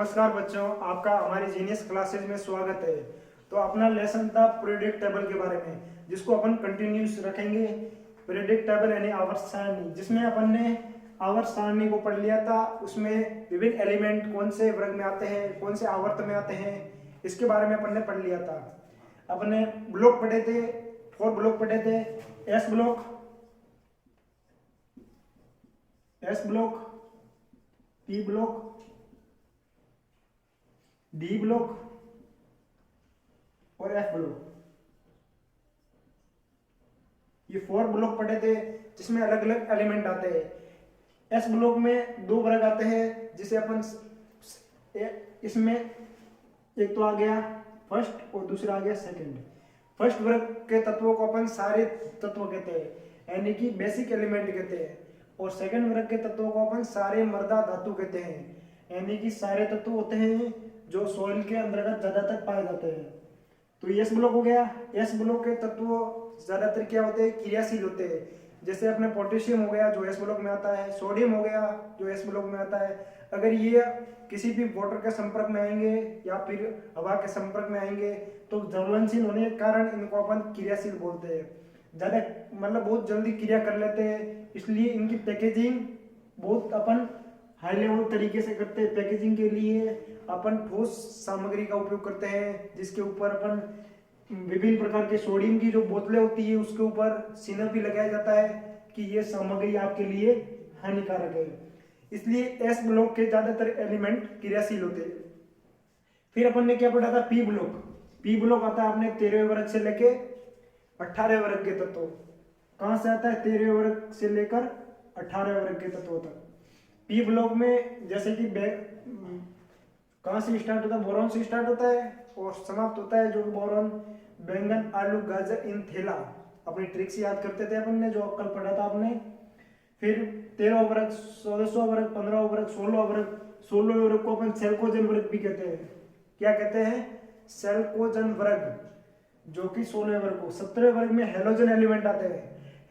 नमस्कार बच्चों, आपका हमारी जीनियस क्लासेज में स्वागत है। तो अपना लेसन था पीरियोडिक टेबल के बारे में, जिसको अपन कंटिन्यूस रखेंगे। पीरियोडिक टेबल यानी आवर्त सारणी, जिसमें अपन ने आवर्त सारणी को पढ़ लिया था। उसमें विभिन्न एलिमेंट कौन से वर्ग में आते हैं, कौन से आवर्त में आते हैं, इसके बारे में अपन ने पढ़ लिया था। अपन ने ब्लॉक पढ़े थे, 4 ब्लॉक पढ़े थे। S block, P block, D block और एफ ब्लॉक। ये 4 ब्लॉक पढ़े थे, जिसमें अलग अलग एलिमेंट आते हैं। एस ब्लॉक में 2 वर्ग आते हैं, जिसे अपन इसमें एक तो आ गया फर्स्ट और दूसरा आ गया सेकंड। फर्स्ट वर्ग के तत्वों को अपन सारे तत्व कहते हैं, यानी कि बेसिक एलिमेंट कहते हैं। और सेकंड वर्ग के तत्वों को अपन सारे मर्दा धातु कहते हैं, यानी कि सारे तत्व होते हैं जो सॉइल के अंतर्गत ज्यादातर पाए जाते हैं। तो ये एस ब्लॉक हो गया। एस ब्लॉक के तत्व ज्यादातर क्या होते हैं, क्रियाशील होते हैं। जैसे अपने पोटेशियम हो गया जो एस ब्लॉक में आता है, सोडियम हो गया जो एस ब्लॉक में आता है। अगर ये किसी भी वाटर के संपर्क में आएंगे या फिर हवा के संपर्क में आएंगे तो ज्वलनशील होने के कारण इनको अपन क्रियाशील बोलते हैं। ज्यादा मतलब बहुत जल्दी क्रिया कर लेते हैं, इसलिए इनकी पैकेजिंग बहुत अपन हाई लेवल तरीके से करते हैं। पैकेजिंग के लिए अपन ठोस सामग्री का उपयोग करते हैं, जिसके ऊपर अपन विभिन्न प्रकार के सोडियम की जो बोतलें होती है उसके ऊपर सिनर भी लगाया जाता है कि ये सामग्री आपके लिए हानिकारक है। इसलिए एस ब्लॉक के ज्यादातर एलिमेंट क्रियाशील होते हैं। फिर अपन ने क्या पढ़ा था, पी ब्लॉक। पी ब्लॉक आता है अपने 13वें वर्ग से लेके 18वें वर्ग के तत्व। कहां से आता है, 13वें वर्ग से लेकर 18वें वर्ग के तत्वों तक। पी ब्लॉक में जैसे कि कहां से स्टार्ट होता है, बोरॉन से स्टार्ट होता है और समाप्त होता है जो बोरॉन बैंगन आलू गाजर इन थैला। अपनी ट्रिक से याद करते थे अपन ने, जो कल पढ़ा था आपने। फिर 13वां वर्ग, 14वां वर्ग, 15वां वर्ग, 16वां वर्ग। 16वें वर्ग को अपन सेल्कोजन वर्ग भी कहते हैं। क्या कहते हैं, सेल्कोजन वर्ग, जो कि 16वें वर्ग को। 17वें वर्ग में हेलोजन एलिमेंट आते हैं।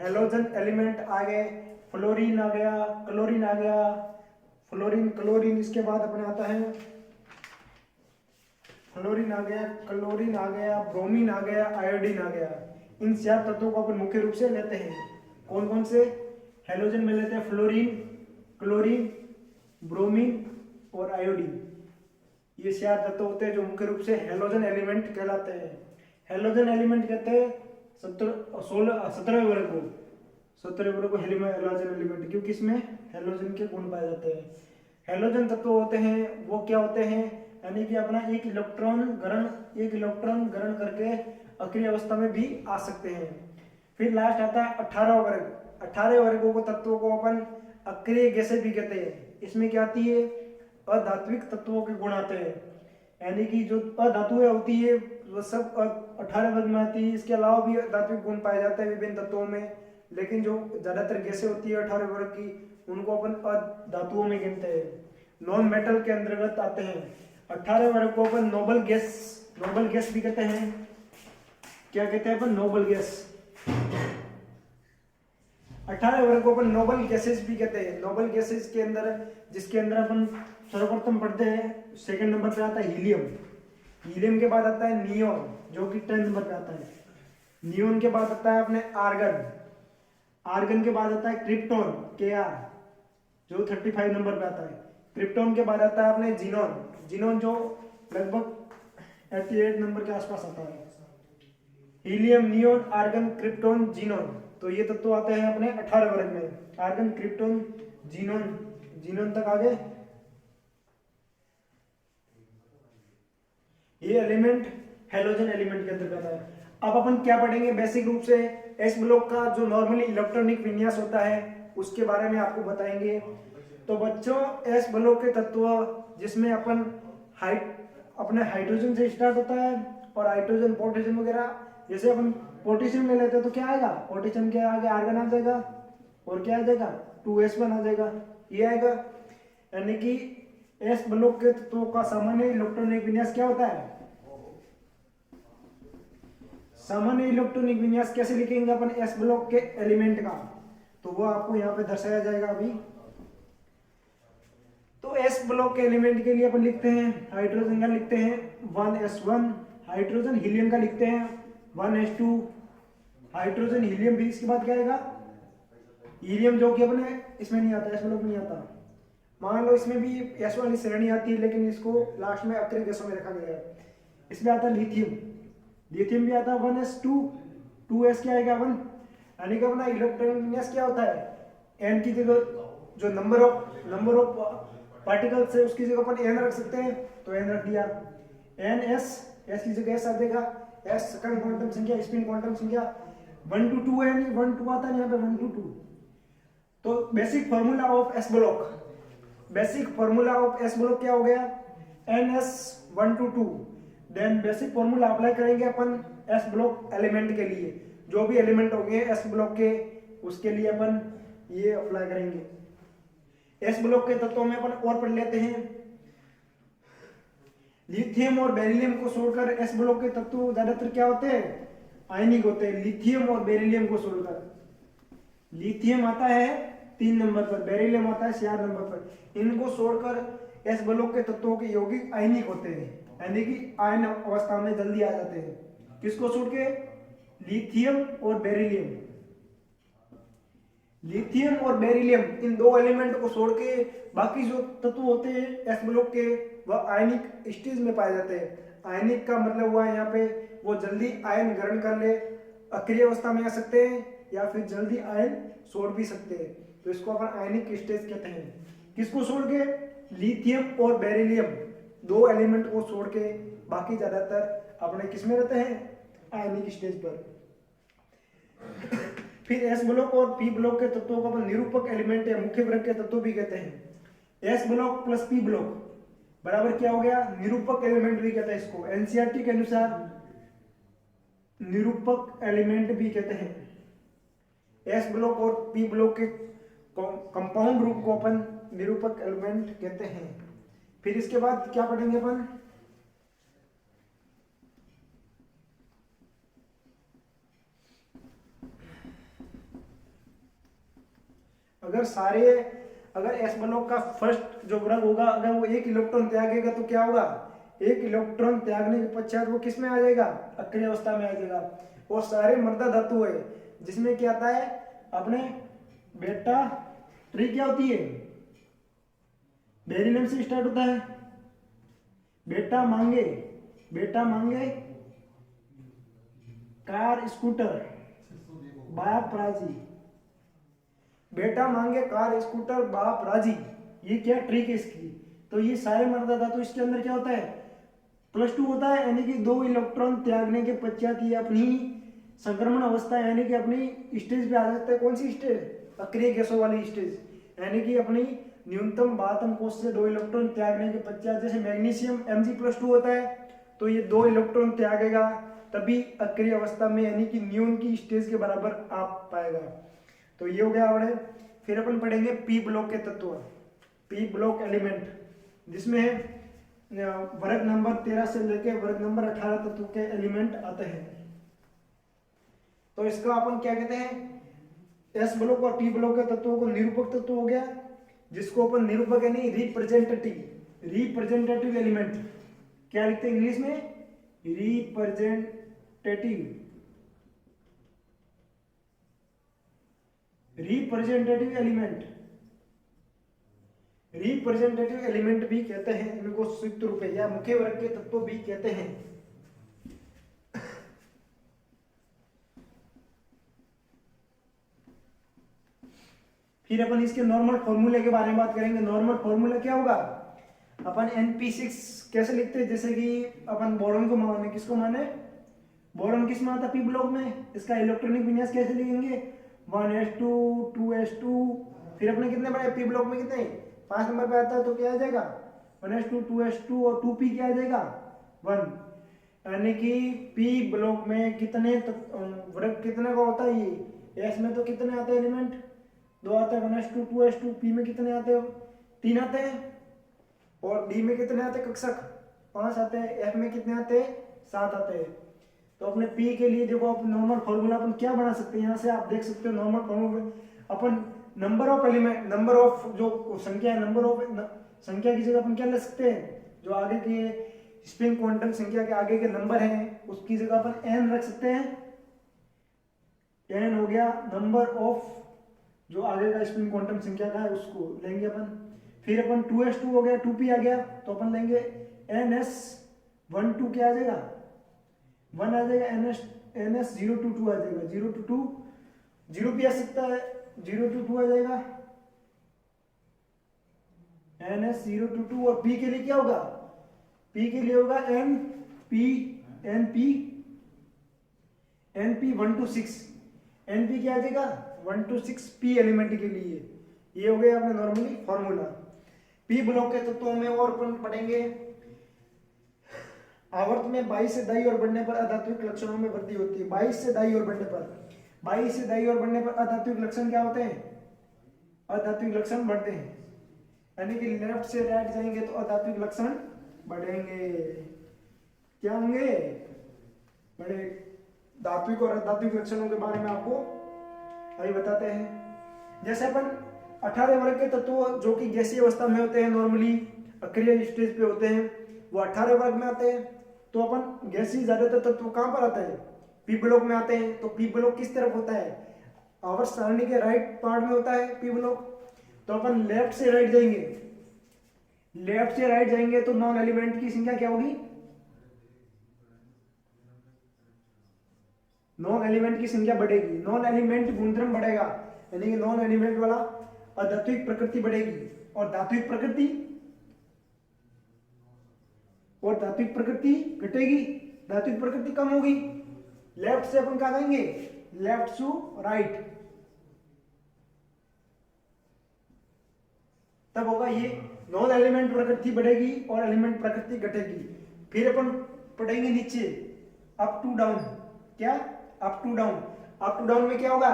हेलोजन एलिमेंट आ गए, फ्लोरीन आ गया, क्लोरीन आ गया, फ्लोरीन क्लोरीन। इसके बाद अपने आता है फ्लोरीन आ गया, क्लोरीन आ गया, ब्रोमीन आ गया, आयोडीन आ गया। इन 4 तत्वों को अपन मुख्य रूप से लेते हैं। कौन कौन से, हेलोजन में लेते हैं फ्लोरीन, क्लोरीन, ब्रोमीन और आयोडीन। ये 4 तत्व होते हैं जो मुख्य रूप से हेलोजन एलिमेंट कहलाते हैं। हेलोजन एलिमेंट कहते हैं 17वें वर्ग को। 17वें वर्ग को हेलोजन एलिमेंट, क्योंकि इसमें हेलोजन के गुण पाए जाते हैं। हेलोजन तत्व होते हैं वो क्या होते हैं, यानी कि अपना एक इलेक्ट्रॉन ग्रहण करके अक्रिय अवस्था में भी आ सकते हैं। फिर लास्ट आता है 18वां वर्ग। 18 वर्गों को तत्वों को अपन अक्रिय गैसें भी कहते हैं। इसमें क्या आती है, अधात्विक तत्वों के गुण आते हैं, यानी कि जो अधातुएं होती है वो सब 18 वर्ग में आती है। इसके अलावा भी धात्विक गुण पाए जाते हैं विभिन्न तत्वों में, लेकिन जो ज्यादातर गैसें होती है 18 वर्ग की, उनको अपन अधातुओं में गिनते हैं। नॉन मेटल के अंतर्गत आते हैं। 18 वर्ग को अपन नोबल गैस भी कहते हैं। क्या कहते हैं अपन, नोबल गैस। 18 वर्ग को अपन नोबल गैसेस भी कहते हैं। नोबल गैसेस के अंदर, जिसके अंदर अपन सर्वप्रथम पढ़ते हैं, सेकंड नंबर पे आता है हीलियम। हीलियम के बाद आता है नियोन, जो कि 10 नंबर पे आता है। नियोन के बाद आता है अपने आर्गन। आर्गन के बाद आता है क्रिप्टॉन, Kr, जो 35 नंबर पे आता है। क्रिप्टॉन के बाद आता है अपने जीनोन, जो लगभग 88 नंबर के आसपास आता है। Helium, neon, argon, krypton, xenon, तो ये तत्व आते हैं अपने 18 वर्ग में। आर्गन, क्रिप्टॉन, जीनोन तक आ गए। ये एलिमेंट हेलोजन एलिमेंट के अंतर्गत है। अब अपन क्या पढ़ेंगे, बेसिक रूप से एस ब्लॉक का जो नॉर्मली इलेक्ट्रॉनिक विन्यास होता है उसके बारे में आपको बताएंगे। तो बच्चों, एस ब्लॉक के तत्व जिसमें अपन अपने हाइड्रोजन से स्टार्ट होता है और हाइड्रोजन, पोटेशियम वगैरह। जैसे अपन पोटेशियम ले लेते हैं तो क्या आएगा, पोटेशियम के आगे आर्गन आ जाएगा और क्या आ जाएगा, 2s1 आ जाएगा, ये आएगा। यानी कि एस ब्लॉक के तत्वों का सामान्य इलेक्ट्रॉनिक विन्यास क्या होता है। सामान्य इलेक्ट्रॉनिक विन्यास कैसे लिखेंगे अपन एस ब्लॉक के एलिमेंट का, तो वो आपको यहाँ पे दर्शाया जाएगा अभी। तो तो एस ब्लॉक के एलिमेंट के लिए अपन लिखते हैं हाइड्रोजन का लिखते हैं 1s1, हाइड्रोजन हीलियम का लिखते हैं 1s2, हाइड्रोजन हीलियम, भी इसके बाद क्या आएगा हीलियम, जो कि अपने इसमें नहीं आता, एस ब्लॉक में नहीं आता। मान लो इसमें भी एस वाली श्रेणी आती है, लेकिन इसको लास्ट में अक्रिय गैसों में रखा गया है। इसमें आता है लिथियम, लिथियम भी आता है 1s2, 2s क्या आएगा 1, यानी कि अपना इलेक्ट्रॉनिक विन्यास क्या होता है, n की जगह जो नंबर ऑफ पार्टिकल्स है उसकी जगह अपन n रख सकते हैं, तो n रख दिया। ns, s की जगह s आ जाएगा, s सेकंड क्वांटम संख्या, स्पिन क्वांटम संख्या 1 to 2 है, नहीं 1 2 आता है यहाँ पे 1 to 2। तो basic formula of s block, basic formula of s block क्या हो गया ns 1 to 2। Then basic formula apply करेंगे अपन एस ब्लॉक एलिमेंट के लिए, जो भी एलिमेंट होंगे एस ब्लॉक के उसके लिए अपन ये अप्लाई करेंगे। एस ब्लॉक के तत्वों में अपन और पढ़ लेते हैं, लिथियम और बेरिलियम को छोड़कर एस ब्लॉक के तत्व ज्यादातर क्या होते हैं आयनिक होते हैं। लिथियम और बेरिलियम को छोड़कर, लिथियम आता है 3 नंबर पर, बेरिलियम आता है 4 नंबर पर, इनको छोड़कर एस ब्लॉक के तत्वों के यौगिक आयनिक होते हैं, यानी कि आयन अवस्था में जल्दी आ जाते हैं। किसको छोड़ के, लिथियम और बेरिलियम, लिथियम और बेरिलियम इन दो एलिमेंट को छोड़ के बाकी जो तत्व होते हैं एस ब्लॉक के वह आयनिक स्टेज में पाए जाते हैं। आयनिक का मतलब हुआ यहाँ पे वो जल्दी आयन ग्रहण कर ले, अक्रिय अवस्था में आ सकते हैं या फिर जल्दी आयन छोड़ भी सकते हैं, तो इसको अपन आयनिक स्टेज कहते हैं। किसको छोड़ के, लिथियम और बेरिलियम दो एलिमेंट को छोड़ के बाकी ज्यादातर अपने किस में रहते हैं आयनिक स्टेज पर। फिर एस ब्लॉक और पी ब्लॉक के तत्वों को अपन निरूपक एलिमेंट या मुख्य वर्ग के तत्व भी कहते हैं। S block plus P block बराबर क्या हो गया, निरूपक एलिमेंट भी कहते हैं इसको, एनसीईआरटी के अनुसार निरूपक एलिमेंट भी कहते हैं। एस ब्लॉक और पी ब्लॉक के कंपाउंड ग्रुप को अपन निरूपक एलिमेंट कहते हैं। फिर इसके बाद क्या पढ़ेंगे अपन, अगर एस ब्लॉक का फर्स्ट जो वर्ग होगा अगर वो 1 इलेक्ट्रॉन त्यागेगा तो क्या होगा, 1 इलेक्ट्रॉन त्यागने के पश्चात वो किस में आ जाएगा, अक्रिय अवस्था में आ जाएगा। और सारे मृदा धातु है जिसमें क्या आता है अपने बेटा ट्री क्या होती है, बेरिलियम से स्टार्ट होता है, बेटा मांगे कार स्कूटर बाप राजी, बेटा मांगे कार स्कूटर बाप राजी, ये क्या ट्रिक है इसकी। तो ये सारे मृदा धातु इसके अंदर क्या होता है +2 होता है, यानी कि 2 इलेक्ट्रॉन त्यागने के पश्चात ये अपनी संक्रमण अवस्था यानी कि अपनी स्टेज पे आ जाता है। कौन सी स्टेज, अक्रिय गैसों वाली स्टेज, यानी कि अपनी न्यूनतम 12 कोश से 2 इलेक्ट्रॉन त्यागने के पश्चात, जैसे मैग्नीशियम Mg+2 होता है तो ये 2 इलेक्ट्रॉन त्यागेगा तभी अक्रिय अवस्था में यानी कि न्यून की स्टेज के बराबर आ पाएगा। तो ये हो गया अपने। फिर अपन पढ़ेंगे पी ब्लॉक के तत्व, पी ब्लॉक एलिमेंट, जिसमें वर्ग नंबर 13 से लेकर वर्ग नंबर 18 तत्व के एलिमेंट आते हैं। तो इसका अपन क्या कहते हैं, एस ब्लॉक और पी ब्लॉक के तत्वों को निरूपक तत्व हो गया, जिसको अपन निरूपक यानी रिप्रेजेंटेटिव एलिमेंट क्या लिखते हैं इंग्लिश में, रिप्रेजेंटेटिव एलिमेंट भी कहते हैं, इनको संयुक्त रूप या मुख्य वर्ग के तत्व भी कहते हैं। फिर अपन इसके नॉर्मल फॉर्मूले के बारे में बात करेंगे। नॉर्मल फॉर्मूला क्या होगा, अपन Np6 कैसे लिखते हैं, जैसे कि अपन बोरॉन को माने, किसको माने, बोरॉन किस में आता है पी ब्लॉक में, इसका इलेक्ट्रॉनिक विन्यास कैसे लिखेंगे 1s2 2s2, फिर अपने कितने बड़े पी ब्लॉक में कितने 5 नंबर पे आता है तो क्या आ जाएगा 1s2 2s2 और 2p क्या आ जाएगा 1, यानी कि पी ब्लॉक में कितने वर्ग कितने का होता है, ये एस में तो कितने आते हैं एलिमेंट 2 आते हैं 1s2 2s2, पी में कितने आते हैं 3 आते हैं, और डी में कितने आते हैं कक्षक 5 आते हैं, एफ में कितने आते हैं 7 आते हैं। तो अपने पी के लिए देखो आप नॉर्मल फॉर्मूला अपन क्या बना सकते हैं, यहाँ से आप देख सकते हो normal formula upon number of element, number of जो संख्या है, नंबर ऑफ संख्या की जगह अपन क्या ले सकते हैं, जो आगे के स्पिन क्वांटम संख्या के आगे के नंबर हैं उसकी जगह अपन n रख सकते हैं। n हो गया नंबर ऑफ जो आगे का स्पिन क्वांटम संख्या का है उसको लेंगे अपन। फिर अपन 2s2 हो गया, 2p आ गया तो अपन लेंगे ns12 क्या आ जाएगा 1 आ जाएगा, ns022 आ जाएगा, 022 0p आ सकता है, 022 आ जाएगा ns022। और p के लिए क्या होगा, p के लिए होगा np126, np क्या आ जाएगा 126 p एलिमेंट के लिए। ये हो गया आपने नॉर्मली फॉर्मूला। p ब्लॉक के तत्वों में और अपन पढ़ेंगे आवर्त में 22 से दाई और बढ़ने पर अधात्विक लक्षणों में वृद्धि होती है। 22 से दाई और बढ़ने पर, 22 से दाई और बढ़ने पर अधात्विक लक्षण क्या होते हैं, अधात्विक लक्षण बढ़ते हैं, यानी कि लेफ्ट से राइट जाएंगे तो अधात्विक लक्षण बढ़ेंगे। क्या होंगे, बड़े धात्विक और अधात्विक लक्षणों के बारे में आपको अभी बताते हैं। जैसे अपन 18 वर्ग के तत्व जो कि गैसीय अवस्था में होते हैं, नॉर्मली अक्रिय स्टेज पे होते हैं, वो 18 वर्ग में आते हैं। तो अपन गैसीय ज्यादातर तत्व कहां पर आते हैं, पी ब्लॉक में आते हैं। तो पी ब्लॉक किस तरफ होता है, आवर्त सारणी के राइट पार्ट में होता है पी ब्लॉक। तो अपन लेफ्ट से राइट जाएंगे, लेफ्ट से राइट जाएंगे तो नॉन एलिमेंट की संख्या क्या होगी, नॉन एलिमेंट की संख्या बढ़ेगी, नॉन एलिमेंट गुणधर्म बढ़ेगा, यानी कि नॉन एलिमेंट वाला अधात्विक प्रकृति बढ़ेगी। और धात्विक प्रकृति घटेगी, धात्विक प्रकृति कम होगी। लेफ्ट से अपन कहा जाएंगे, लेफ्ट टू राइट, तब होगा ये नॉन एलिमेंट प्रकृति बढ़ेगी और एलिमेंट प्रकृति घटेगी। फिर अपन पढ़ेंगे नीचे अप टू डाउन, क्या up to down, up to down में क्या होगा,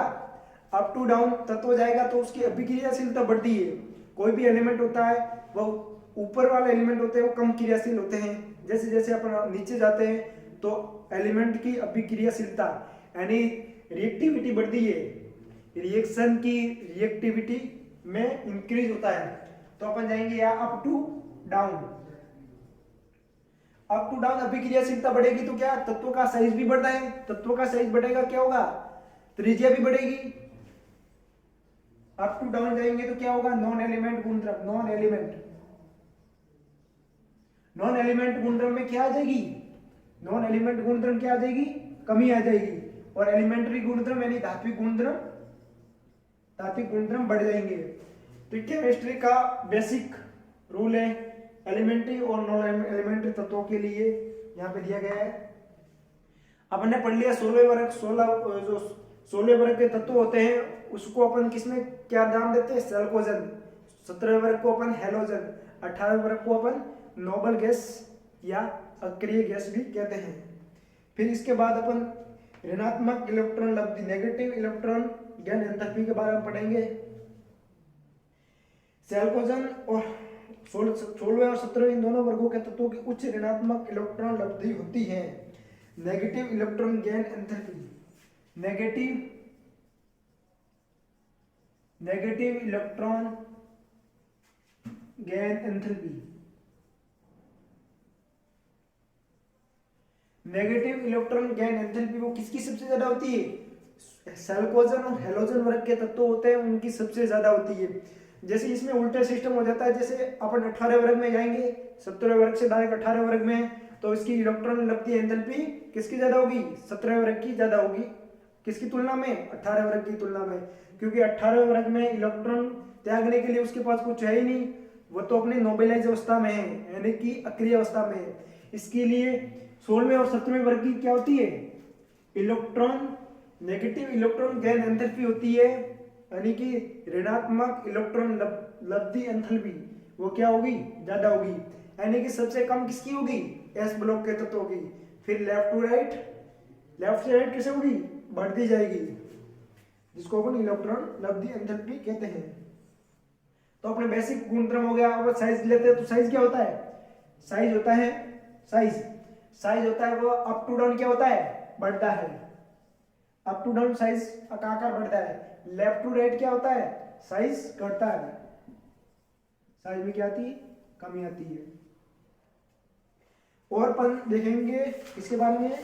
अप टू डाउन तत्व जाएगा तो उसकी अभिक्रियाशीलता बढ़ती है। कोई भी एलिमेंट होता है वो ऊपर वाले एलिमेंट होते हैं वो कम क्रियाशील होते हैं, जैसे जैसे अपन नीचे जाते हैं तो एलिमेंट की अभिक्रियाशीलता यानी रिएक्टिविटी बढ़ती है, रिएक्शन की रिएक्टिविटी में इंक्रीज होता है। तो अपन जाएंगे या up to down, up to down अभिक्रियाशीलता बढ़ेगी तो क्या तत्व का साइज भी बढ़ता है, तत्व का साइज बढ़ेगा क्या होगा, त्रिज्या भी बढ़ेगी। अप टू डाउन जाएंगे तो क्या होगा, नॉन एलिमेंट गुणधर्म, नॉन एलिमेंट गुणधर्म में क्या आ जाएगी, नॉन एलिमेंट गुणधर्म क्या आ जाएगी, कमी आ जाएगी। और एलिमेंट्री गुणधर्म यानी धात्विक गुणधर्म बढ़ जाएंगे। तो केमिस्ट्री का बेसिक रूल है एलिमेंट्री और नॉन एलिमेंट्री तत्वों के लिए यहाँ पे दिया गया है। अपन ने पढ़ लिया 16 वर्ग के तत्व होते हैं उसको अपन किसमें क्या नाम देते हैं, सैल्कोजन। 17 वर्ग को अपन हेलोजन, 18 वर्ग को अपन नोबल गैस या अक्रिय गैस भी कहते हैं। फिर इसके बाद अपन ऋणात्मक इलेक्ट्रॉन लब्धि, नेगेटिव इलेक्ट्रॉन गेन एंथैल्पी के बारे में पढ़ेंगे। सैल्कोजन और 16वें और 17वें इन दोनों वर्गों के तत्वों की उच्च ऋणात्मक इलेक्ट्रॉन लब्धि होती है। Negative electron gain enthalpy, negative electron gain enthalpy, negative electron gain enthalpy वो किसकी सबसे ज्यादा होती है, सैल्कोजन और हेलोजन वर्ग के तत्व होते हैं उनकी सबसे ज्यादा होती है। जैसे इसमें उल्टा सिस्टम हो जाता है, जैसे अपन 18 वर्ग में जाएंगे, 17 वर्ग से डायरेक्ट 18 वर्ग में, तो इसकी इलेक्ट्रॉन लब्धि एंथैल्पी किसकी ज्यादा होगी, 17 वर्ग की ज्यादा होगी। किसकी तुलना में, 18 वर्ग की तुलना में, क्योंकि 18 वर्ग में इलेक्ट्रॉन त्यागने के लिए उसके पास कुछ है ही नहीं, वो तो अपने नोबेलाइज अवस्था में है यानी कि अक्रिय अवस्था में है। इसके लिए 16वें और 17वें वर्ग की क्या होती है, electron negative electron gain enthalpy होती है, यानी कि ऋणात्मक इलेक्ट्रॉन लब्धि एंथैल्पी वो क्या होगी, ज्यादा होगी। यानी कि सबसे कम किसकी होगी, एस ब्लॉक के तत्वों की। फिर लेफ्ट टू राइट, लेफ्ट से राइट कैसे होगी, बढ़ती जाएगी, जिसको अपन इलेक्ट्रॉन लब्धि एंथैल्पी कहते हैं। तो अपने बेसिक गुणधर्म हो गया। अगर साइज लेते हैं तो साइज क्या होता है, साइज होता है वो अप टू डाउन क्या होता है, बढ़ता है। अप टू डाउन साइज का आकार बढ़ता है। लेफ्ट टू राइट क्या होता है, साइज घटता है। साइज में क्या आती है, कमी आती है। और अपन देखेंगे इसके बारे में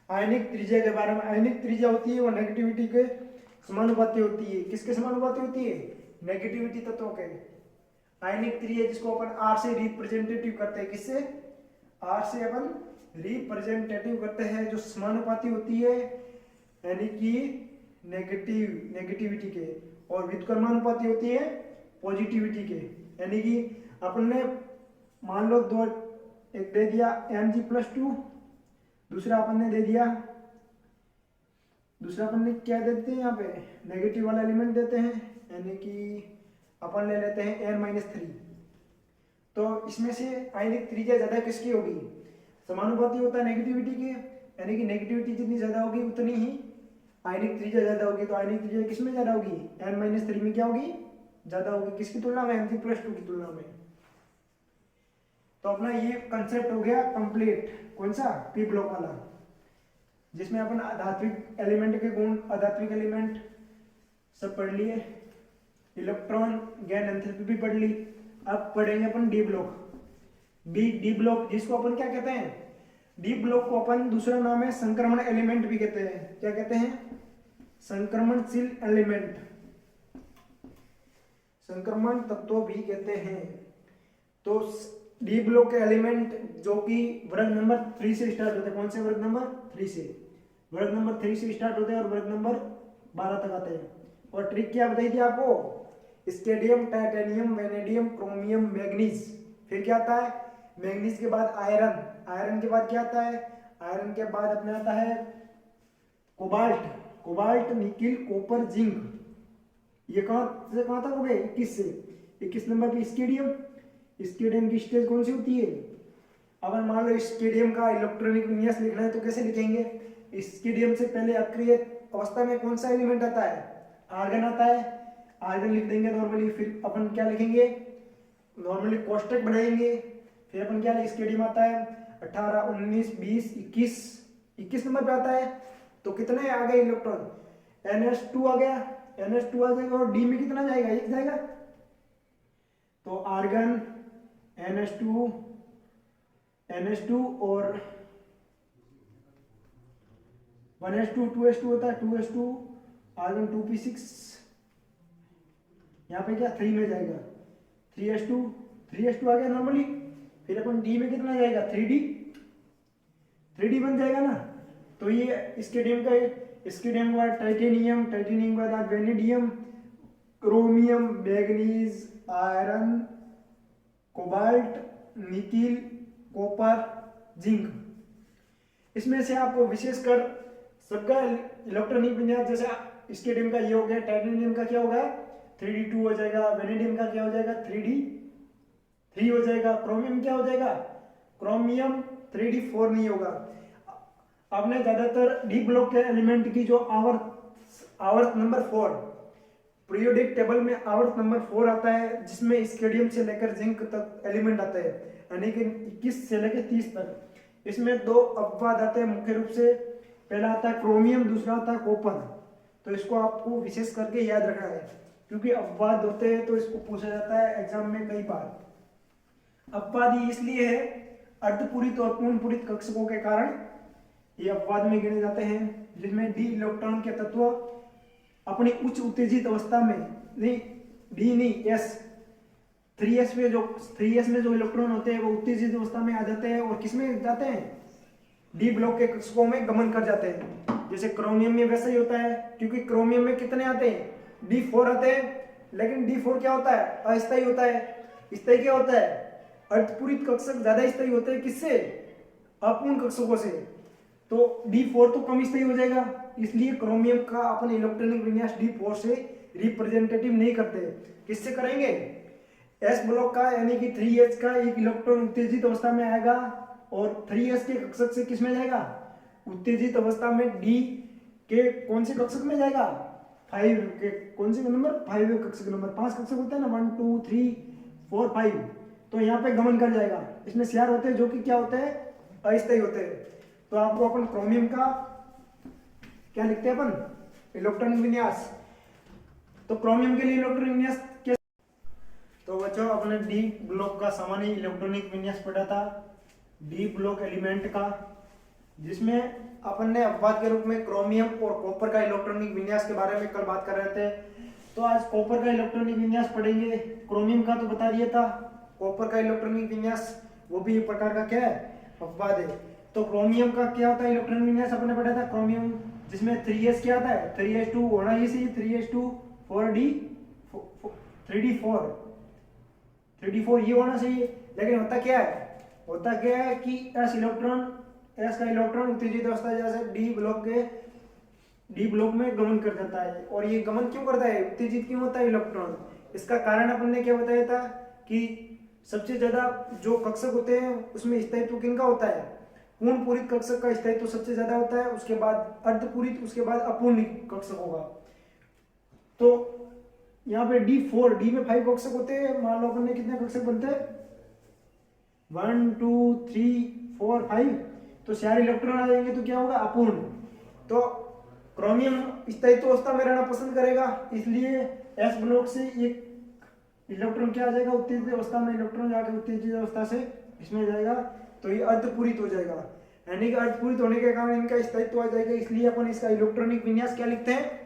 आयनिक त्रिज्या के बारे में। आयनिक त्रिज्या होती है वो नेगेटिविटी के समानुपाती होती है। किसके समानुपाती होती है? नेगेटिविटी तत्वों के। आयनिक त्रिज्या जिसको अपन आर से रिप्रेजेंटेटिव करते हैं, किससे? आर से अपन रिप्रेजेंटेटिव करते हैं, जो समानुपाती होती है यानी कि नेगेटिविटी के, और व्युत्क्रमानुपाती होती है पॉजिटिविटी के। यानी कि अपन ने मान लो दो, एक दे दिया Mg+2, दूसरा अपन ने दे दिया, दूसरा अपन ने क्या देते हैं यहाँ पे? नेगेटिव वाला एलिमेंट देते हैं, यानी कि अपन ले लेते हैं N-3। तो इसमें से आयनिक त्रिज्या ज्यादा किसकी होगी? समानुपाती होता है नेगेटिविटी के, यानी कि नेगेटिविटी जितनी ज्यादा होगी उतनी ही आयनिक त्रिज्या ज्यादा होगी। तो आयनिक त्रिज्या किसमें ज्यादा होगी? N-3 में क्या होगी? ज्यादा होगी। किसकी तुलना में? Mg+2 की तुलना में। तो अपना ये कंसेप्ट हो गया कंप्लीट। कौन सा? पी ब्लॉक वाला, जिसमें अपन आधात्विक एलिमेंट के गुण, अधात्विक एलिमेंट सब पढ़ लिए, इलेक्ट्रॉन गैन एंथैल्पी भी पढ़ ली। अब पढ़ेंगे अपन डी ब्लॉक। डी ब्लॉक जिसको अपन क्या कहते हैं? डी ब्लॉक को अपन दूसरा नाम है संक्रमण एलिमेंट भी कहते हैं। क्या कहते हैं? संक्रमणशील एलिमेंट, संक्रमण तत्व भी कहते हैं। तो डी ब्लॉक के एलिमेंट जो कि वर्ग नंबर 3 से स्टार्ट होते हैं। कौन से? वर्ग नंबर 3 से। वर्ग नंबर 3 से स्टार्ट होते हैं और वर्ग नंबर 12 तक आते हैं। और ट्रिक क्या बताई थी आपको? स्केडियम, टाइटेनियम, वेनेडियम, क्रोमियम, मैग्नीज। फिर क्या आता है? मैग्नीज के बाद आयरन, आयरन के बाद क्या आता है? आयरन के बाद अपने आता है cobalt, cobalt, nickel, copper, zinc. ये कहां से कहां तक हो गए? 21 से। 21 नंबर पे स्केडियम। स्केडियम की स्टेज कौन सी होती है? अगर मान लो स्केडियम का इलेक्ट्रॉनिक विन्यास लिखना है तो कैसे लिखेंगे? स्केडियम से पहले अक्रिय अवस्था में कौन सा एलिमेंट आता है? आर्गन आता है। आर्गन लिख देंगे नॉर्मली। फिर अपन क्या लिखेंगे? नॉर्मली कोष्टक बनाएंगे। फिर अपन क्या लिखेंगे? स्केडियम आता है 18, 19, 20, 21। 21 नंबर पे आता है। तो कितने आ गए इलेक्ट्रॉन? NH2 आ गया। NH2 आ जाएगा और डी में कितना जाएगा? 1 जाएगा। तो आर्गन, NH2, NH2 और 1s2, 2s2 होता है, 2s2, आर्गन 2p6। यहाँ पे क्या 3 में जाएगा? 3s2, 3s2 आ गया नॉर्मली। फिर अपन डी में कितना जाएगा? 3d, 3d बन जाएगा ना। तो ये स्केडियम का, स्केडियम के बाद टाइटेनियम, टाइटेनियम के बाद vanadium, chromium, manganese, iron, cobalt, nickel, copper, zinc. इसमें से आपको विशेषकर सबका इलेक्ट्रॉनिक विन्यास, जैसे स्केडियम का ये हो गया, टाइटेनियम का क्या होगा? 3d2 हो जाएगा। वेनेडियम का क्या हो जाएगा? 3d3 हो जाएगा। क्रोमियम क्या हो जाएगा? क्रोमियम 3d4 नहीं होगा। आपने ज्यादातर डी ब्लॉक के एलिमेंट की जो आवर्त नंबर 4, पीरियोडिक टेबल में आवर्त नंबर 4 आता है, जिसमें स्केडियम से लेकर जिंक तक एलिमेंट आते हैं, यानी कि 21 से लेकर 30 तक। इसमें 2 अपवाद आते हैं मुख्य रूप से। पहला आता है क्रोमियम, दूसरा आता है कॉपर। तो इसको आपको विशेष करके याद रखना है, क्योंकि अपवाद होते हैं तो इसको पूछा जाता है एग्जाम में कई बार। अपवाद ये इसलिए है, अर्धपूरित और पूर्ण पूरित कक्षकों के कारण ये अपवाद में गिने जाते हैं, जिसमें डी इलेक्ट्रॉन के तत्व अपनी उच्च उत्तेजित अवस्था में, नहीं डी नहीं, एस, 3s में जो इलेक्ट्रॉन होते हैं वो उत्तेजित अवस्था में आ जाते हैं और किसमें जाते हैं? डी ब्लॉक के कक्षकों में गमन कर जाते हैं। जैसे क्रोमियम में वैसा ही होता है, क्योंकि क्रोमियम में कितने आते हैं? D4 आते हैं। लेकिन D4 क्या होता है? अस्थायी होता है। स्थायी क्या होता है? अर्धपूरित कक्षक ज्यादा स्थायी होते हैं। किससे? अपूर्ण कक्षकों से। तो D4 तो कम स्थायी हो जाएगा, इसलिए क्रोमियम का अपन इलेक्ट्रॉनिक विन्यास D4 से रिप्रेजेंटेटिव नहीं करते। किससे करेंगे? S ब्लॉक का, यानी कि 3s का एक इलेक्ट्रॉन उत्तेजित अवस्था में आएगा और 3s के कक्षक से किस में जाएगा? उत्तेजित अवस्था में D के कौन से कक्षक में जाएगा? 5 के कौन से नंबर? 5 कक्षक नंबर। 5 कक्षक होता है ना, 1 2 3 4 5। तो यहाँ पे गमन कर जाएगा। इसमें CR होते हैं जो कि क्या होते हैं? अस्थायी होते हैं। तो आपको अपन क्रोमियम का क्या लिखते हैं अपन? इलेक्ट्रॉनिक विन्यास। तो क्रोमियम के लिए इलेक्ट्रॉनिक विन्यास कैसे बच्चों अपने डी ब्लॉक का सामान्य इलेक्ट्रॉनिक विन्यास पढ़ा था, डी ब्लॉक एलिमेंट का, जिसमें अपन ने अपवाद के रूप में क्रोमियम और कॉपर का इलेक्ट्रॉनिक विन्यास के बारे में कल बात कर रहे थे। तो आज कॉपर का इलेक्ट्रॉनिक विन्यास पढ़ेंगे। क्रोमियम का तो बता दिया था, कॉपर का इलेक्ट्रॉनिक विन्यास वो भी एक प्रकार का क्या है, अपवाद है। तो क्रोमियम का क्या होता है इलेक्ट्रॉनिक विन्यास, अपन ने पढ़ा था क्रोमियम जिसमें 3s क्या आता है, 3s2 होना ही सी, 3s2 4d 3d4 ये होना चाहिए। लेकिन होता क्या है कि s का इलेक्ट्रॉन उत्तेजित अवस्था जैसे डी ब्लॉक में गमन कर जाता है। और ये गमन क्यों करता है, उत्तेजित क्यों होता है इलेक्ट्रॉन, इसका कारण अपन ने क्या बताया था कि सबसे ज्यादा जो कक्षक होते हैं उसमें स्थायित्व किनका होता है, पूर्ण पूरित कक्षक का स्थायित्व सबसे ज्यादा होता है, उसके बाद अर्धपूरित, उसके बाद अपूर्ण कक्षक होगा। तो यहाँ पे डी में 5 कक्षक होते हैं। मान लो अपन ने कितने कक्षक बनते हैं, 1 2 3 4 5, तो 4 इलेक्ट्रॉन आ जाएंगे तो क्या होगा, अपूर्ण। तो क्रोमियम स्थायित्व अवस्था में रहना पसंद करेगा, इसलिए एस ब्लॉक से एक इलेक्ट्रॉन क्या आ जाएगा, उत्तेजित अवस्था में इलेक्ट्रॉन जाकर उत्तेजित अवस्था से इसमें जाएगा, तो ये अर्धपूरित हो जाएगा। यानी कि अर्धपूरित होने के कारण इनका स्थायित्व आ जाएगा, इसलिए अपन इसका इलेक्ट्रॉनिक विन्यास क्या लिखते हैं,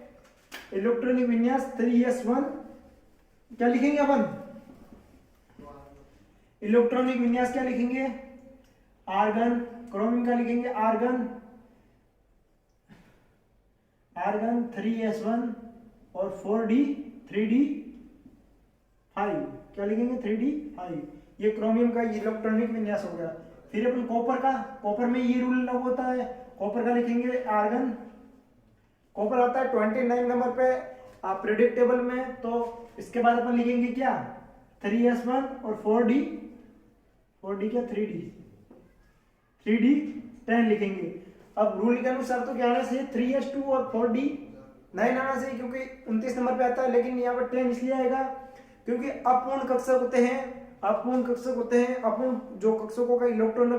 इलेक्ट्रॉनिक विन्यास 3s1 क्या लिखेंगे अपन, इलेक्ट्रॉनिक विन्यास क्या लिखेंगे, आर्गन। क्रोमियम का लिखेंगे आर्गन 3s1 और 3d5 क्या लिखेंगे, 3d5। ये क्रोमियम का इलेक्ट्रॉनिक विन्यास हो गया। फिर अपन कॉपर में ये रूल लागू होता है, कॉपर का लिखेंगे आर्गन। कॉपर आता है 29 नंबर पे पीरियोडिक टेबल में। तो इसके बाद अपन लिखेंगे क्या, 3s1 और 4d क्या 3d10 लिखेंगे। अब रूल के अनुसार तो क्या आना चाहिए, 3s2 और 4d9 आना चाहिए, क्योंकि 29 नंबर पे आता है। लेकिन यहाँ पर 10 इसलिए आएगा क्योंकि अपूर्ण कक्षक होते हैं, अपूर्ण जो कक्षकों का इलेक्ट्रॉन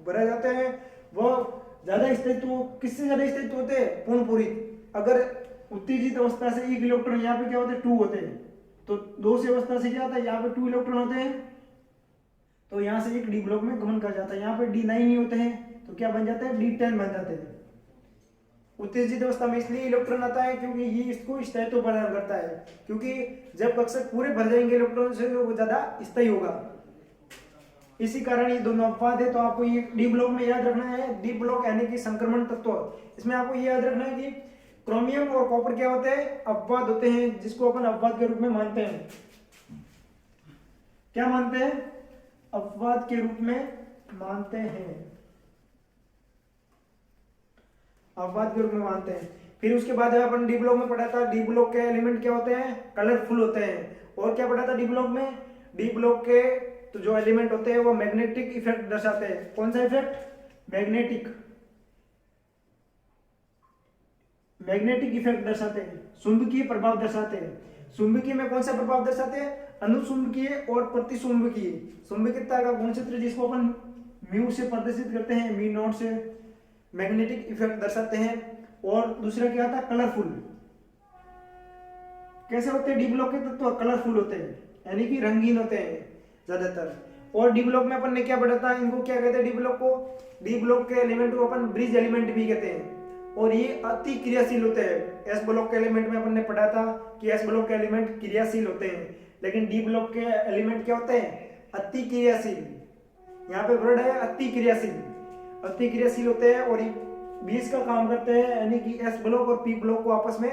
भरे जाते हैं वो ज्यादा स्थायित्व, किससे ज्यादा स्थायित्व होते हैं, पूर्ण पूरित। अगर उत्तेजित अवस्था से एक इलेक्ट्रॉन, यहाँ पे क्या होते हैं 2 होते हैं, तो 2 से अवस्था से क्या होता है, यहाँ पे 2 इलेक्ट्रॉन होते हैं, तो यहाँ से एक डी ब्लॉक में गमन कर जाता है। यहाँ पे d9 नहीं होते हैं, तो क्या बन जाता है, d10 बन जाते हैं। उत्तेजित अवस्था में इसलिए इलेक्ट्रॉन आता है क्योंकि ये इसको स्थायित्व प्रदान करता है, क्योंकि जब कक्षक पूरे भर जाएंगे इलेक्ट्रॉन से तो वो ज्यादा स्थायी होगा। इसी कारण ये दोनों अपवाद है। तो आपको ये डी ब्लॉक में याद रखना है, डी ब्लॉक यानी कि संक्रमण तत्व। इसमें आपको ये याद रखना है कि क्रोमियम और कॉपर क्या होते हैं, अपवाद होते हैं, जिसको अपन अपवाद के रूप में मानते हैं। क्या मानते हैं, अपवाद के रूप में मानते हैं, अपवाद के रूप में मानते हैं। फिर उसके बाद अपन डी ब्लॉक में पढ़ा था, डी ब्लॉक के एलिमेंट क्या होते हैं, कलरफुल होते हैं। और क्या पढ़ा था डी ब्लॉक में, डी ब्लॉक के तो जो एलिमेंट होते हैं वो मैग्नेटिक इफेक्ट दर्शाते हैं। कौन सा इफेक्ट, मैग्नेटिक इफेक्ट दर्शाते हैं, चुंबकीय प्रभाव दर्शाते हैं। चुंबकीय में कौन सा प्रभाव दर्शाते हैं, अनुचुंबकीय और प्रतिचुंबकीय। चुंबकीयता का गुणसूत्र जिसको अपन म्यू से प्रदर्शित करते हैं, μ0 से मैग्नेटिक इफेक्ट दर्शाते हैं। और दूसरा क्या था, कलरफुल। कैसे होते हैं डी ब्लॉक के तत्व, कलरफुल होते हैं, यानी कि रंगीन होते हैं ज्यादातर। और डी ब्लॉक में अपन ने क्या पढ़ा था, इनको क्या कहते हैं, डी ब्लॉक के एलिमेंट को अपन ब्रिज एलिमेंट भी कहते हैं। और ये अति क्रियाशील होते हैं। एस ब्लॉक के एलिमेंट में अपन ने पढ़ा था कि एस ब्लॉक के एलिमेंट क्रियाशील होते हैं, लेकिन डी ब्लॉक के एलिमेंट क्या होते हैं, अति क्रियाशील। यहाँ पे वर्ड है अति क्रियाशील होते हैं और बीज का काम करते हैं, यानी कि एस ब्लॉक और पी ब्लॉक को आपस में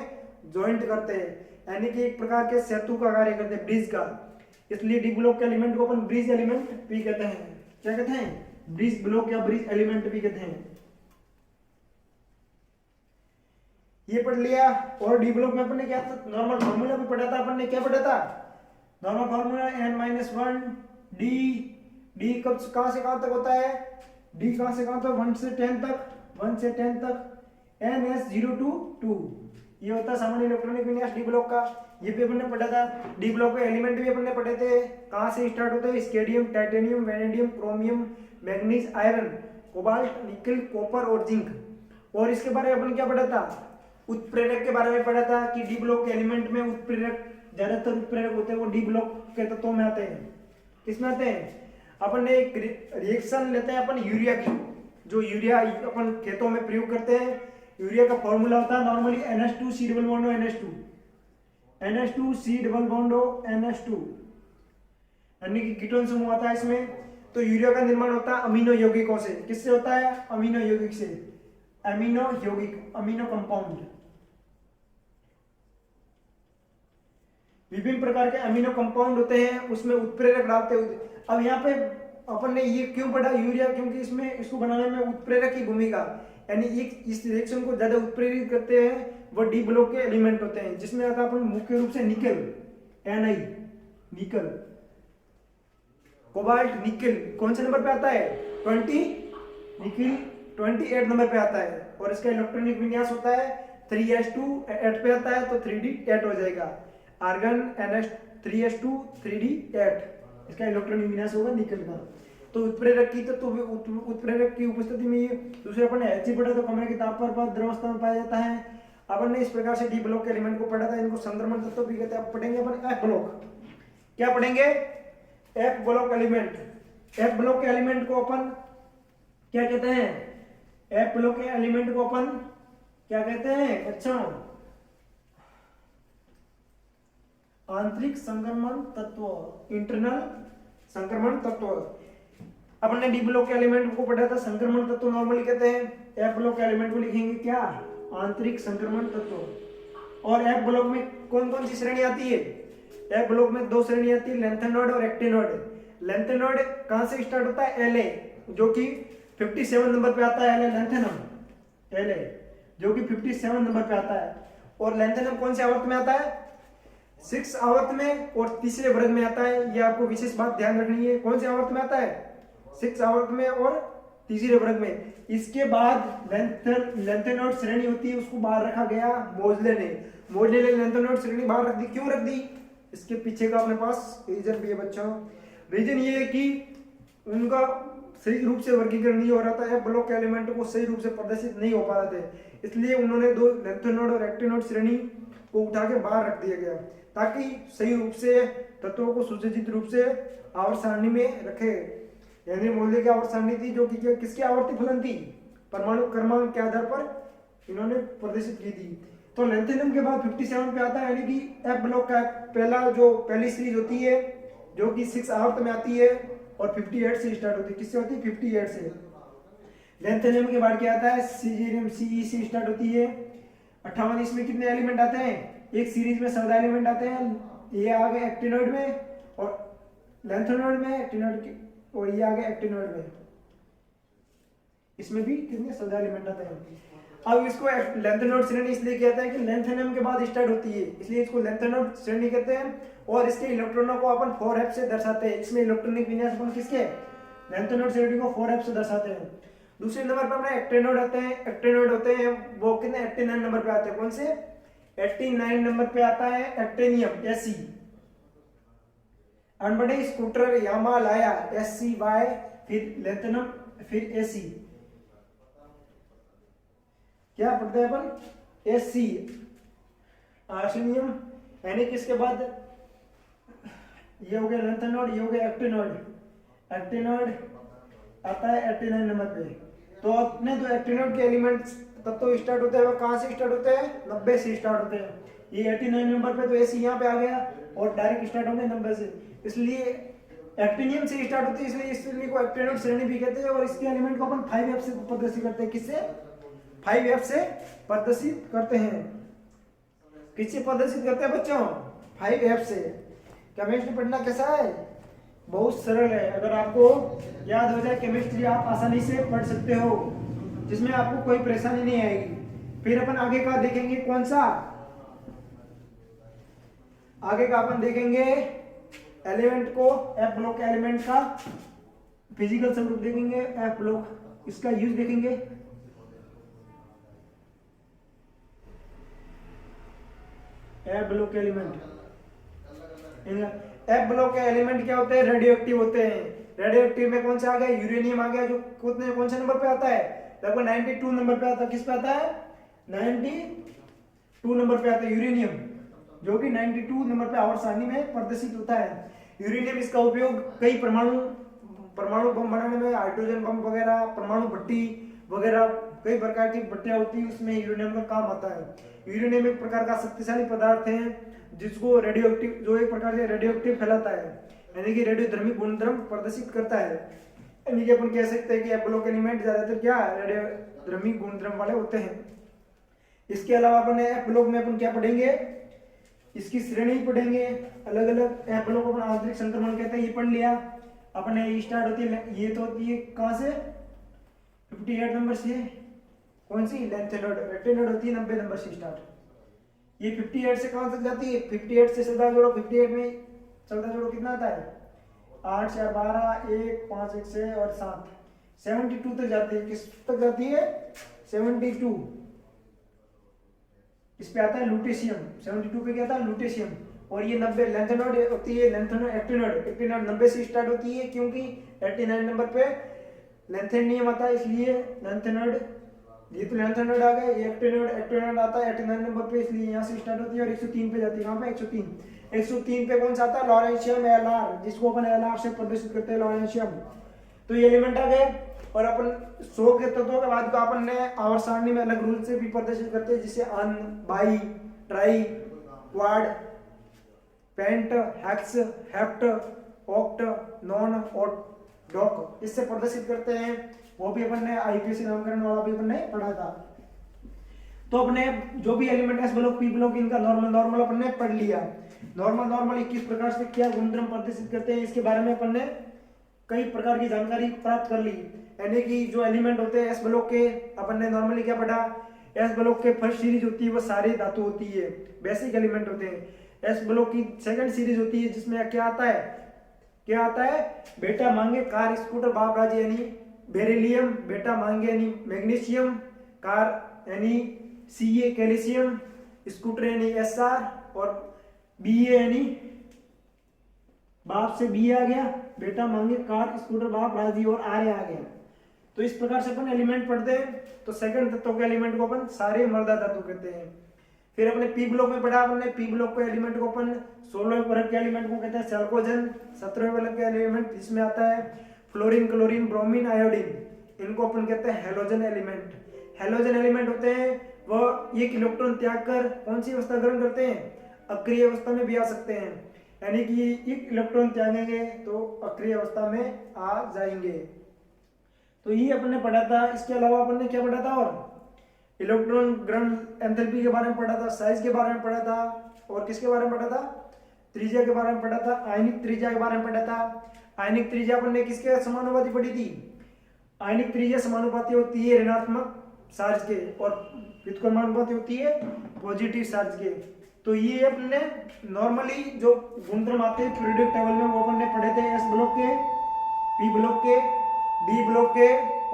ज्वाइंट करते हैं, यानी कि एक प्रकार के सेतु का कार्य करते हैं, ब्रिज का। इसलिए डी ब्लॉक के एलिमेंट को अपन ब्रिज एलिमेंट भी कहते हैं। क्या कहते हैं, ब्रिज ब्लॉक या ब्रिज एलिमेंट भी कहते हैं। ये पढ़ लिया। और डी ब्लॉक में अपन ने क्या था, नॉर्मल फार्मूला भी पढ़ा था। अपन ने क्या पढ़ा था, नॉर्मल फार्मूला n-1 डी कहां से कहां तक होता है, डी कहां से कहां तक, 1 से 10 तक ns 0 to 2। ये होता है सामान्य इलेक्ट्रॉनिक विन्यास डी ब्लॉक का। ये भी अपन ने पढ़ा था। डी ब्लॉक के एलिमेंट भी अपन ने पढ़े थे, कहां से स्टार्ट होते हैं, स्केडियम, titanium, vanadium, chromium, manganese, iron, cobalt, निकल, कॉपर और जिंक। और इसके बारे में अपन क्या पढ़ा था, उत्प्रेरक के बारे में पढ़ा था कि डी ब्लॉक के एलिमेंट में उत्प्रेरक ज्यादातर उत्प्रेरक होते हैं वो डी ब्लॉक के तत्वों में आते हैं। किसमें आते हैं? अपन ने एक रिएक्शन लेते हैं अपन यूरिया की, जो यूरिया अपन खेतों में प्रयोग करते हैं। यूरिया का फॉर्मूला होता है normally NH2 C double bond NH2 NH2 C double bond NH2 यानी कि कीटोन समूह आता है इसमें। तो यूरिया का निर्माण होता है अमीनो यौगिकों से। किससे होता है? अमीनो यौगिक से। अमीनो यौगिक, अमीनो कंपाउंड, विभिन्न प्रकार के अमीनो कंपाउंड होते हैं, उसमें उत्प्रेरक डालते हैं। अब यहाँ पे अपन ने ये क्यों पढ़ा यूरिया? क्योंकि इसमें इसको बनाने में उत्प्रेरक की भूमिका, यानी एक इस रिएक्शन को ज्यादा उत्प्रेरित करते हैं वो डी ब्लॉक के एलिमेंट होते हैं, जिसमें आता है अपन मुख्य रूप से निकेल Na, निकल, कोबाल्ट, निकेल कौन से नंबर पे आता है? 20, निकेल 28 नंबर पे आता है। और इसका इलेक्ट्रॉनिक विन्यास होता है 3s2 8 पे आता है तो 3d8 हो जाएगा। आर्गन NH3s2 3d8 इसका इलेक्ट्रॉनिक विन्यास होगा निकेल का। तो उत्प्रेरक की तो उत्प्रेरक की उपस्थिति में ये दूसरे अपन ने Hg पढ़ा तो कमरे के तापमान पर द्रवस्था में पाया जाता है। अपन ने इस प्रकार से डी ब्लॉक के एलिमेंट को पढ़ा था, इनको संक्रमण तत्व भी कहते हैं। अब पढ़ेंगे अपन एफ ब्लॉक। क्या पढ़ेंगे? F block element. F block के एलिमेंट को अपन क्या कहते हैं? एफ ब्लॉक के एलिमेंट को अपन क्या कहते हैं बच्चों? आंतरिक संक्रमण तत्व, इंटरनल संक्रमण तत्व। अपन ने डी ब्लॉक के एलिमेंट को पढ़ा था संक्रमण तत्व नॉर्मली कहते हैं। एफ ब्लॉक के एलिमेंट को लिखेंगे क्या? आंतरिक संक्रमण तत्व। और एफ ब्लॉक में कौन कौन सी श्रेणी आती है? एफ ब्लॉक में दो श्रेणी आती है, लेंथेनोड और एक्टिनोड। लेंथेनोड कहां से स्टार्ट होता है? एलए, जो कि 57 नंबर पे आता है। लेंथेनम एलए जो कि 57 नंबर पे आता है। और लेंथेनम कौन से आवर्त में आता है? 6 आवर्त में और तीसरे वर्ग में आता है। ये आपको विशेष बात ध्यान रखनी है। कौन से आवर्त में आता है? 6 आवर्त में और तीसरे वर्ग में। इसके बाद लेंथेनोड श्रेणी होती है, उसको बाहर रखा गया मोजले ने। मोजले ने लेंथेनोड श्रेणी बाहर रख दी। क्यों रख दी? इसके पीछे का अपने पास रीजन भी है बच्चों। रीजन ये है कि उनका सही रूप से वर्गीकरण नहीं हो रहा था, ब्लॉक के एलिमेंट को सही रूप से प्रदर्शित नहीं हो पा रहे थे, इसलिए उन्होंने दो लेंथेनोड और एक्टिनोड श्रेणी को उठा के बाहर रख दिया गया ताकि सही रूप से तत्वों को सुसज्जित रूप से आवर्त सारणी में रखे। यानी मोहल्ले की आवर्त सारणी थी जो कि किसकी आवर्ती फलन थी? परमाणु क्रमांक के आधार पर इन्होंने प्रदर्शित की थी। तो लेंथेनम के बाद 57 पे आता है, यानी कि एफ ब्लॉक का पहली सीरीज होती है जो कि 6 आवर्त में आती है और 58 से स्टार्ट होती है। किससे होती है? 58 से। लेंथेनम के बाद क्या आता है? सीजीएम सीई से स्टार्ट होती है। 58 इसमें कितने एलिमेंट आते हैं? एक सीरीज में 14 एलिमेंट आते हैं। ये आ गए एक्टिनोड में और लेंथेनोड में, एक्टिनोड की, और ये आ गए एक्टिनोड में। इसमें भी कितने 14 एलिमेंट आते हैं। अब इसको लेंथेनोड श्रेणी इसलिए कहते हैं कि लेंथेनम के बाद स्टार्ट होती है, इसलिए इसको लेंथेनोड श्रेणी कहते हैं। और इसके इलेक्ट्रॉनों को अपन 4f से दर्शाते हैं। इसमें इलेक्ट्रॉनिक विन्यास अपन किसके? लेंथेनोड श्रेणी को 4f से दर्शाते हैं। दूसरे नंबर पर अपने एक्टिनोड आते हैं। एक्टिनोड होते हैं वो कितने? 89 नंबर पे आते हैं। कौन से? 89 नंबर पे आता है एक्टिनियम Ase। अनबड़े स्कूटर यामा लाया SCY, फिर लेंथेनम, फिर Ase। क्या पढ़ते हैं अपन? Ase आर्सेनियम, यानी किसके बाद? ये हो गया लेंथेनोड, ये हो गया एक्टिनोड। एक्टिनोड आता है 89 नंबर पे। तो अपने जो एक्टिनोड के एलिमेंट्स तब तो स्टार्ट होते हैं वो कहां से स्टार्ट होते हैं? 90 से स्टार्ट होते हैं। ये 89 नंबर पे तो Ase यहाँ पे आ गया और डायरेक्ट स्टार्ट होंगे 90 से, इसलिए एक्टिनियम से स्टार्ट होती है, इसलिए इस श्रेणी को एक्टिनोड श्रेणी भी कहते हैं। और इसके एलिमेंट को अपन 5f से प्रदर्शित करते हैं। किससे? 5f से प्रदर्शित करते हैं। किससे प्रदर्शित करते हैं बच्चों? 5f से। केमिस्ट्री पढ़ना कैसा है? बहुत सरल है। अगर आपको याद हो जाए केमिस्ट्री आप आसानी से पढ़ सकते हो, जिसमें आपको कोई परेशानी नहीं आएगी। फिर अपन आगे का देखेंगे, कौन सा? आगे का अपन देखेंगे एलिमेंट को, एफ ब्लॉक के एलिमेंट का फिजिकल स्वरूप देखेंगे। एफ ब्लॉक इसका यूज देखेंगे। एफ ब्लॉक के एलिमेंट, एफ ब्लॉक के एलिमेंट क्या होते हैं? रेडियो एक्टिव होते हैं। रेडियो एक्टिव में कौन सा आ गया? यूरेनियम आ गया, जो कौन से नंबर पे आता है? लगभग 92 नंबर पे आता है। किस पे आता है? 92 नंबर पे आता है यूरेनियम। जो कि 92 नंबर पे आवर्त सारणी में प्रदर्शित होता है। यूरेनियम इसका उपयोग कई परमाणु बम बनाने में, हाइड्रोजन बम वगैरह, परमाणु भट्टी वगैरह कई प्रकार की भट्टियां होती है, उसमें यूरेनियम का काम आता है। यूरेनियम एक प्रकार का शक्तिशाली पदार्थ है जिसको रेडियो एक्टिव, जो एक प्रकार से रेडियो एक्टिव फैलाता है, यानी कि रेडियोधर्मी गुणधर्म प्रदर्शित करता है। यानी कि अपन कह सकते हैं कि ब्लॉक एलिमेंट ज्यादातर क्या रेडियोधर्मी गुणधर्म वाले होते हैं। इसके अलावा अपन एफ ब्लॉक में अपन क्या पढ़ेंगे, इसकी श्रेणी पढ़ेंगे अलग अलग। एफ ब्लॉक अपन आंतरिक संक्रमण कहते हैं, ये पढ़ लिया अपने। ये स्टार्ट होती है, ये तो होती है कहां से, 58 नंबर से। कौन सी, लेंथेनोड, रेटिनोड होती है 90 नंबर से स्टार्ट। ये 58 से कहां तक जाती है, 58 से सदा जोड़ो, 58 में सदा जोड़ो कितना आता है, 8 4 12 1 5 1 6 और 7, 72 तक जाती है। किस तक जाती है, 72। इस पे आता है लुटेशियम, 72 पे क्या था, लुटेशियम। और ये 90 लेंथेनोड होती है, लेंथेनोड एक्टिनोड 90 से स्टार्ट होती है, क्योंकि 89 नंबर पे लेंथेनियम आता है, इसलिए लेंथेनोड। ये तो लेंथेनोड आ गया, ये एक्टिनोड आता है 89 नंबर पे, इसलिए यहाँ से स्टार्ट होती है और 103 पे जाती है। कहाँ पे, 103 पे कौन सा आता है, लॉरेंशियम एलआर, जिसको अपन एलआर से प्रदर्शित करते हैं, लॉरेंशियम। तो ये एलिमेंट आ गए। और अपन 100 के तत्वों के बाद को अपन ने आवर्त सारणी में अलग रूल से भी प्रदर्शित करते हैं, जिसे un, bi, tri, quad, pent, hex, hept, oct, non और डॉक, इससे प्रदर्शित करते हैं। वो भी अपन ने आईपीसी नामकरण वाला भी अपन ने पढ़ा था। तो अपने जो भी element S block, P block, इनका नॉर्मल अपन ने पढ़ लिया। नॉर्मल किस प्रकार से क्या गुणधर्म प्रदर्शित करते हैं, इसके बारे में अपन ने कई प्रकार की जानकारी प्राप्त कर ली। यानी कि जो एलिमेंट होते हैं एस ब्लॉक के, अपन ने नॉर्मली क्या पढ़ा, एस ब्लॉक के फर्स्ट सीरीज होती है वो सारे धातु होती है, बेसिक एलिमेंट होते हैं। एस ब्लॉक की सेकंड सीरीज होती है जिसमें क्या आता है, बेटा मांगे कार स्कूटर बाप राजी, यानी बेरिलियम, बेटा मांगे यानी मैग्नीशियम, कार यानी सीए कैल्शियम, स्कूटर यानी एसआर, और बीए यानी बाप से बी आ गया, बेटा मांगे कार स्कूटर बाप राजी, और आर्य आ गया। तो इस प्रकार से अपन एलिमेंट पढ़ते हैं। तो सेकंड तत्व के एलिमेंट को अपन सारे मर्दा धातु कहते हैं। फिर अपने पी ब्लॉक में पढ़ा अपने, पी ब्लॉक के एलिमेंट को अपन 16वें वर्ग के एलिमेंट को कहते हैं सल्कोजन। 17वें वर्ग के एलिमेंट जिसमें आता है फ्लोरीन, क्लोरीन, ब्रोमीन, आयोडीन, इनको अपन कहते हैं हेलोजन एलिमेंट। हेलोजन एलिमेंट होते हैं वह एक इलेक्ट्रॉन त्याग कर कौन सी अवस्था ग्रहण करते हैं, अक्रिय अवस्था में भी आ सकते हैं। यानी कि एक इलेक्ट्रॉन त्यागेंगे तो अक्रिय अवस्था में आ जाएंगे। तो ये अपन ने पढ़ा था। इसके अलावा अपन ने क्या पढ़ा था, और इलेक्ट्रॉन ग्रहण एंथैल्पी के बारे में पढ़ा था, साइज के बारे में पढ़ा था, और किसके बारे में पढ़ा था, त्रिज्या के बारे में पढ़ा था, आयनिक त्रिज्या के बारे में पढ़ा था। आयनिक त्रिज्या अपन ने किसके समानुपाती पढ़ी थी, आयनिक त्रिज्या समानुपाती होती है ऋणात्मक चार्ज के, और व्युत्क्रमानुपाती होती है पॉजिटिव चार्ज के। तो ये अपने नॉर्मली जो गुणधर्म आते हैं पीरियोडिक टेबल में वो अपन ने पढ़े थे, एस ब्लॉक के, पी ब्लॉक के, डी ब्लॉक के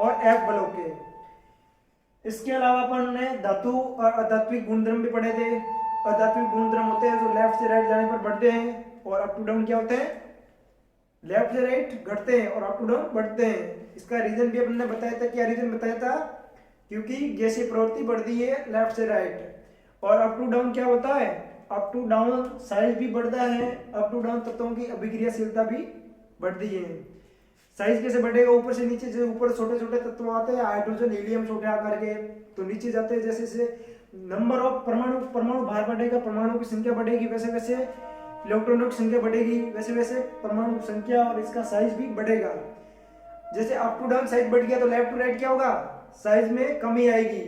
और एफ ब्लॉक के। इसके अलावा अपन ने धातु और अधात्विक गुणधर्म भी पढ़े थे। अधात्विक गुणधर्म होते हैं जो लेफ्ट से राइट जाने पर बढ़ते हैं, और अप टू डाउन क्या होते हैं, लेफ्ट से राइट घटते हैं और अप टू डाउन बढ़ते हैं। इसका रीजन भी अपन ने बताया था। क्या रीजन बताया था, क्योंकि गैसीय प्रवृत्ति बढ़ती है लेफ्ट से राइट। और अप टू डाउन क्या होता है, अप टू डाउन साइज भी बढ़ता है, अप टू डाउन तत्वों की अभिक्रियाशीलता भी बढ़ती है। साइज कैसे बढ़ेगा, ऊपर से नीचे, जो ऊपर छोटे छोटे तत्व आते हैं हाइड्रोजन हीलियम छोटे आकार के, तो नीचे जाते हैं जैसे जैसे नंबर ऑफ परमाणु भार बढ़ेगा, परमाणु की संख्या बढ़ेगी, वैसे वैसे इलेक्ट्रॉनों की संख्या बढ़ेगी, वैसे वैसे परमाणु संख्या और इसका साइज भी बढ़ेगा। जैसे अप टू डाउन साइज बढ़ गया तो लेफ्ट टू राइट क्या होगा, साइज में कमी आएगी।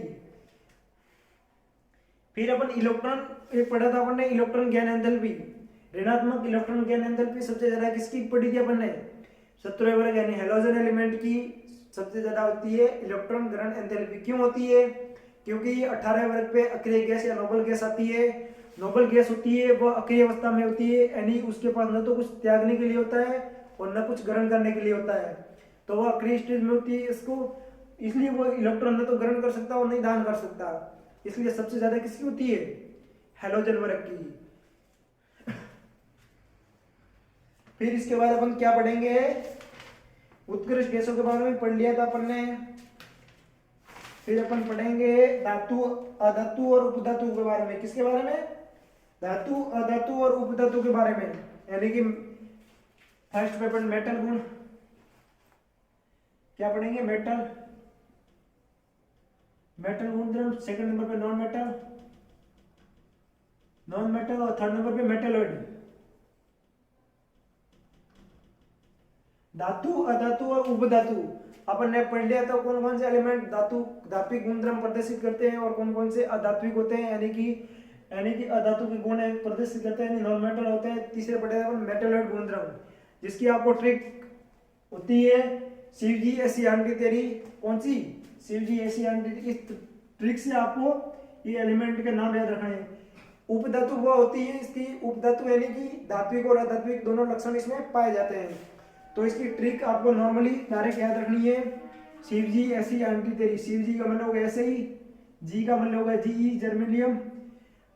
फिर अपन इलेक्ट्रॉन एक पढ़ा था अपन ने, इलेक्ट्रॉन गेन एंथैल्पी, ऋणात्मक इलेक्ट्रॉन गेन एंथैल्पी सबसे ज्यादा किसकी पढ़ी थी अपन ने, 17वें वर्ग यानी हेलोजन एलिमेंट की सबसे ज्यादा होती है इलेक्ट्रॉन ग्रहण एंथैल्पी। क्यों होती है, क्योंकि 18वें वर्ग पे अक्रिय गैस या नोबल गैस आती है। नोबल गैस होती है वो अक्रिय अवस्था में होती है, यानी उसके पास न तो कुछ त्यागने के लिए होता है और न कुछ ग्रहण करने के लिए होता है, तो वो अक्रिय स्टेज में होती है। इसको इसलिए वो इलेक्ट्रॉन न तो ग्रहण कर सकता और नहीं दान कर सकता, इसलिए सबसे ज्यादा किसकी होती है, हेलोजन वर्ग की। फिर इसके बाद अपन क्या पढ़ेंगे, उत्कृष्ट गैसों के बारे में पढ़ लिया था अपन ने। फिर अपन पढ़ेंगे धातु, अधातु और उपधातु के बारे में। किसके बारे में, धातु, अधातु और उपधातु के बारे में, यानी कि फर्स्ट पेपर मेटल गुण क्या पढ़ेंगे, मेटल, मेटल गुणधर्म, सेकंड नंबर पे नॉन मेटल, नॉन मेटल, और थर्ड नंबर पे मेटलॉइड। धातु, अधातु और उपधातु अपन ने पढ़ लिया तो कौन कौन से एलिमेंट धातु धात्विक गुणधर्म प्रदर्शित करते हैं और कौन कौन से अधात्विक होते हैं, यानी कि अधातु के गुण प्रदर्शित करते हैं, नॉन मेटल होते हैं। तीसरे पढ़े अपन मेटलॉइड गुणधर्म, जिसकी आपको ट्रिक होती है शिवजी ऐसी आंटी तेरी, कौन सी, शिवजी ऐसी आंटी। इस ट्रिक से आपको ये एलिमेंट के नाम याद रखने हैं। उपधातु वो होती है, इसकी उपधातु यानी कि धात्विक और अधात्विक दोनों लक्षण इसमें पाए जाते हैं। तो इसकी ट्रिक आपको नॉर्मली डायरेक्ट याद रखनी है, शिवजी ऐसी आंटी तेरी। शिवजी का मतलब होगा ऐसे ही, जी का मतलब होगा जी जर्मेनियम,